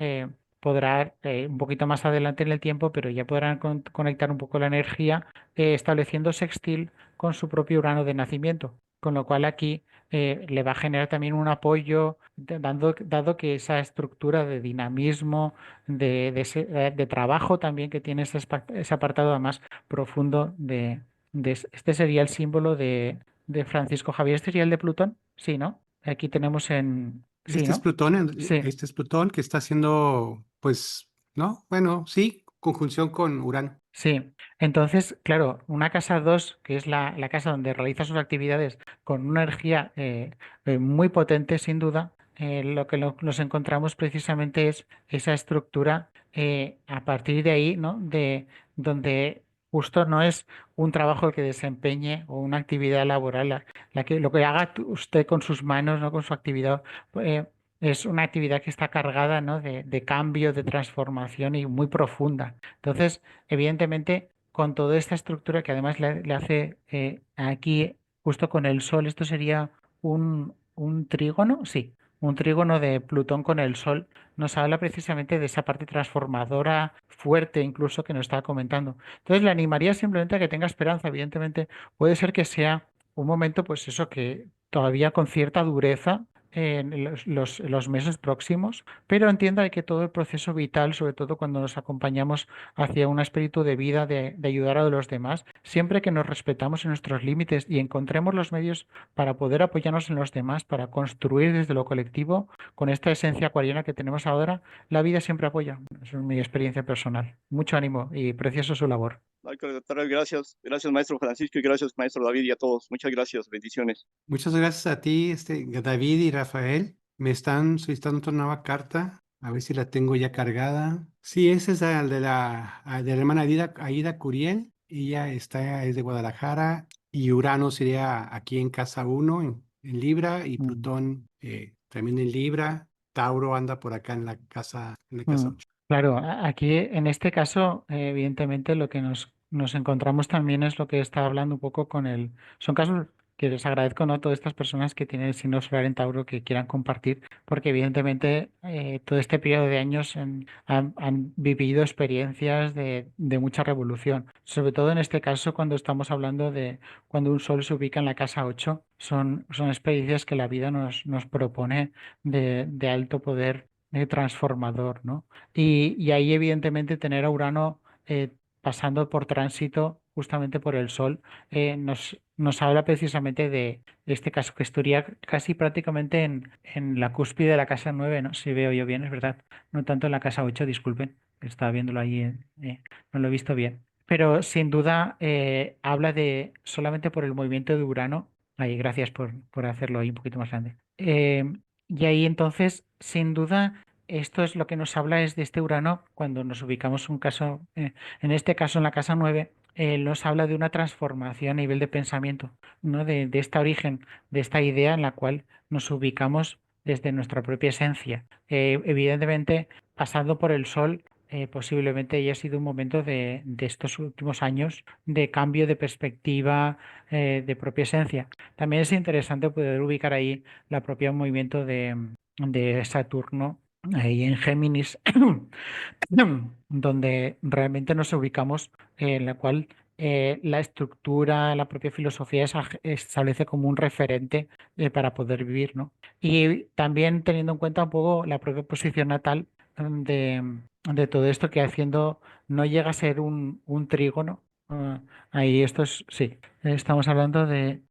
podrá, un poquito más adelante en el tiempo, pero ya podrán conectar un poco la energía, estableciendo sextil con su propio Urano de nacimiento. Con lo cual aquí le va a generar también un apoyo, dado que esa estructura de dinamismo, de trabajo también que tiene ese apartado más profundo este sería el símbolo de Francisco Javier. ¿Este sería el de Plutón? Sí, ¿no? Aquí tenemos Sí, Este es ¿no? Plutón, Sí, este es Plutón que está haciendo, pues, ¿no? Bueno, sí, conjunción con Urano. sí. Entonces, claro, una casa 2 que es la casa donde realiza sus actividades con una energía muy potente, sin duda, lo que nos encontramos precisamente es esa estructura a partir de ahí, ¿no? De donde justo no es un trabajo el que desempeñe o una actividad laboral, lo que haga usted con sus manos, ¿no? Con su actividad. eh, Es una actividad que está cargada, ¿no? de cambio, de transformación y muy profunda. Entonces, evidentemente, con toda esta estructura que además le hace aquí, justo con el Sol, esto sería un trígono, sí, un trígono de Plutón con el Sol, nos habla precisamente de esa parte transformadora fuerte, incluso que nos estaba comentando. Entonces, le animaría simplemente a que tenga esperanza. Evidentemente, puede ser que sea un momento, pues eso, que todavía con cierta dureza en los meses próximos, pero entienda que todo el proceso vital, sobre todo cuando nos acompañamos hacia un espíritu de vida, de ayudar a los demás, siempre que nos respetamos en nuestros límites y encontremos los medios para poder apoyarnos en los demás, para construir desde lo colectivo, con esta esencia acuariana que tenemos ahora, la vida siempre apoya. Eso es mi experiencia personal. Mucho ánimo y precioso su labor. Gracias, gracias maestro Francisco y gracias maestro David y a todos. Muchas gracias, bendiciones. Muchas gracias a ti, David y Rafael. Me están solicitando otra nueva carta. A ver si la tengo ya cargada. Sí, esa es la de la hermana Aida Curiel. Ella es de Guadalajara y Urano sería aquí en casa 1 en Libra y Mm. Plutón también en Libra. Tauro anda por acá en la casa Mm. 8. Claro, aquí en este caso, evidentemente lo que nos encontramos también es lo que estaba hablando un poco Son casos que les agradezco, ¿no? A todas estas personas que tienen el signo solar en Tauro que quieran compartir, porque evidentemente todo este periodo de años han vivido experiencias de mucha revolución. Sobre todo en este caso, cuando estamos hablando de cuando un sol se ubica en la casa 8, son experiencias que la vida nos propone de alto poder transformador, ¿no? Y ahí, evidentemente, tener a Urano pasando por tránsito justamente por el Sol nos habla precisamente de este caso que estaría casi prácticamente en la cúspide de la casa 9, ¿no? Si veo yo bien, es verdad. No tanto en la casa 8, disculpen. Estaba viéndolo ahí, no lo he visto bien. Pero sin duda habla de solamente por el movimiento de Urano. Ahí, gracias por hacerlo ahí un poquito más grande. Y ahí entonces, sin duda. Esto es lo que nos habla es de este Urano cuando nos ubicamos en este caso en la casa 9, nos habla de una transformación a nivel de pensamiento, ¿no? De este origen, de esta idea en la cual nos ubicamos desde nuestra propia esencia. Evidentemente, pasando por el Sol, posiblemente haya sido un momento de estos últimos años de cambio de perspectiva, de propia esencia. También es interesante poder ubicar ahí la propia movimiento de Saturno ahí en Géminis, donde realmente nos ubicamos, en la cual la estructura, la propia filosofía establece como un referente para poder vivir, ¿no? Y también teniendo en cuenta un poco la propia posición natal de todo esto, que haciendo no llega a ser un trígono. Ahí esto es, sí, estamos hablando de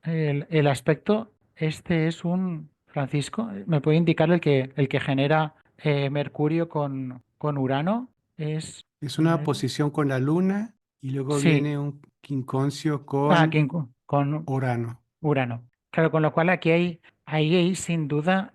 el aspecto, este es un, Francisco, ¿me puede indicar el que genera Mercurio con Urano? Es, Es a una ver, oposición con la Luna y luego sí, viene un quincuncio aquí con con Urano. Urano. Claro, con lo cual aquí hay sin duda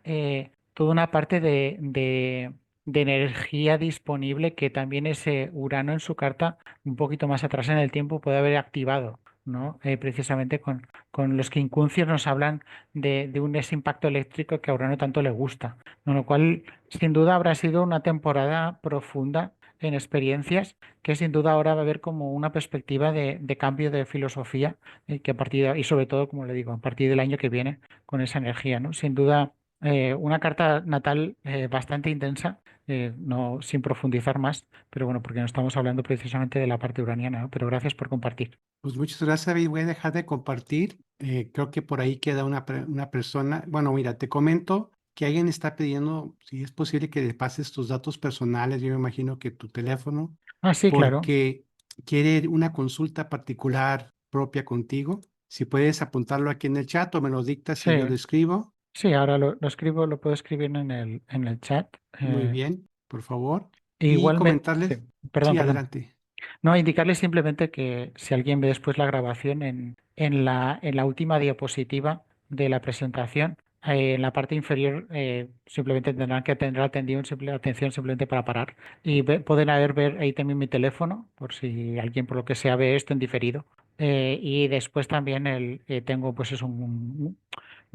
toda una parte de energía disponible que también ese Urano en su carta, un poquito más atrás en el tiempo, puede haber activado, ¿no? Precisamente con los quincunциos nos hablan ese impacto eléctrico que a Urano tanto le gusta, con lo cual sin duda habrá sido una temporada profunda en experiencias que sin duda ahora va a haber como una perspectiva de cambio de filosofía que y sobre todo, como le digo, a partir del año que viene, con esa energía, ¿no? Sin duda, una carta natal bastante intensa, no, sin profundizar más, pero bueno, porque no estamos hablando precisamente de la parte uraniana, ¿no? Pero gracias por compartir. Pues muchas gracias, David. Voy a dejar de compartir. Creo que por ahí queda una persona. Bueno, mira, te comento que alguien está pidiendo si es posible que le pases tus datos personales. Yo me imagino que tu teléfono, Ah, sí, claro. porque quiere una consulta particular propia contigo. Si puedes apuntarlo aquí en el chat o me lo dictas Sí, y yo lo escribo. sí, ahora lo escribo, lo puedo escribir en el chat. Muy bien, por favor. Y Igualmente, sí, comentarles, perdón, sí, perdón. adelante. No, indicarles simplemente que si alguien ve después la grabación en la última diapositiva de la presentación, en la parte inferior simplemente tendrán que tener atención simplemente para parar. Y pueden ver ahí también mi teléfono, por si alguien por lo que sea ve esto en diferido. Y después también tengo pues es un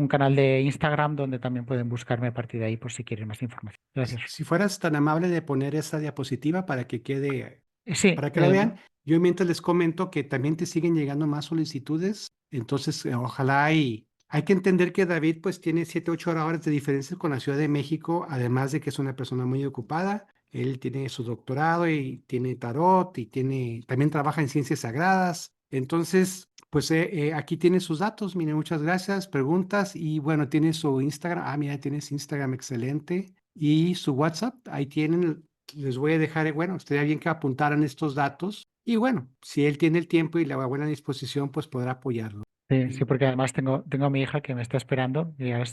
canal de Instagram donde también pueden buscarme a partir de ahí por si quieren más información. Gracias. Si fueras tan amable de poner esa diapositiva para que quede, Sí, para que la vean, yo mientras les comento que también te siguen llegando más solicitudes, entonces ojalá y hay que entender que David pues tiene 7, 8 horas de diferencia con la Ciudad de México, además de que es una persona muy ocupada, él tiene su doctorado y tiene tarot y también trabaja en ciencias sagradas, entonces pues aquí tiene sus datos, mire, muchas gracias, preguntas y bueno, tiene su Instagram, mira, tienes Instagram excelente y su WhatsApp, ahí tienen, les voy a dejar, bueno, estaría bien que apuntaran estos datos y bueno, si él tiene el tiempo y la buena disposición, pues podrá apoyarlo. Sí, sí, porque además tengo a mi hija que me está esperando y ya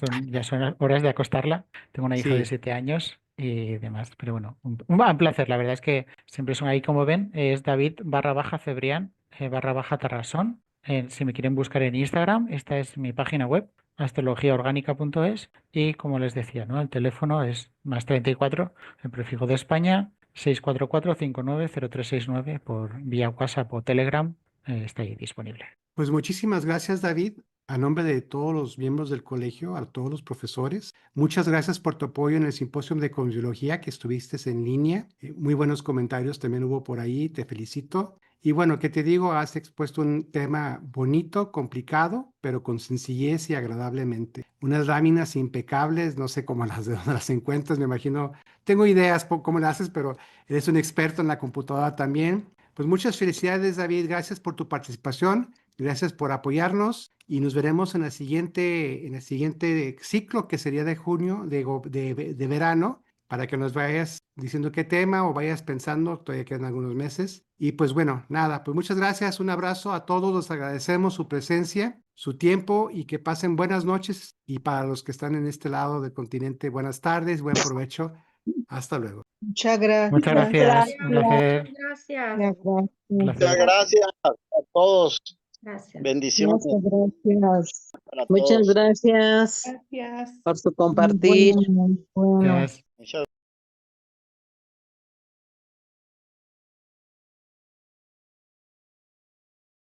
son horas de acostarla. Tengo una hija de Sí, 7 años y demás. Pero bueno, un placer. La verdad es que siempre son ahí, como ven, es David_Cebrián _Tarrasón. Si me quieren buscar en Instagram, esta es mi página web, astrologiaorgánica.es. Y como les decía, ¿no? El teléfono es +34, el prefijo de España, 644-590369 por vía WhatsApp o Telegram. Está ahí disponible. pues muchísimas gracias, David. A nombre de todos los miembros del colegio, a todos los profesores, muchas gracias por tu apoyo en el simposio de Cosmología que estuviste en línea. Muy buenos comentarios también hubo por ahí, te felicito. Y bueno, ¿qué te digo? Has expuesto un tema bonito, complicado, pero con sencillez y agradablemente. Unas láminas impecables, no sé cómo de dónde las encuentras, me imagino. Tengo ideas por cómo las haces, pero eres un experto en la computadora también. Pues muchas felicidades, David. Gracias por tu participación. Gracias por apoyarnos y nos veremos en el siguiente ciclo que sería de junio, de verano, para que nos vayas diciendo qué tema o vayas pensando, todavía quedan algunos meses. Y pues bueno, nada, pues muchas gracias, un abrazo a todos, les agradecemos su presencia, su tiempo y que pasen buenas noches. Y para los que están en este lado del continente, buenas tardes, buen provecho. Hasta luego. Muchas gracias. Muchas gracias, un placer, Gracias. un Muchas placer. gracias a todos. Gracias. Bendiciones Gracias. para Muchas todos. gracias Gracias. por su compartir. Bueno. Gracias. Muchas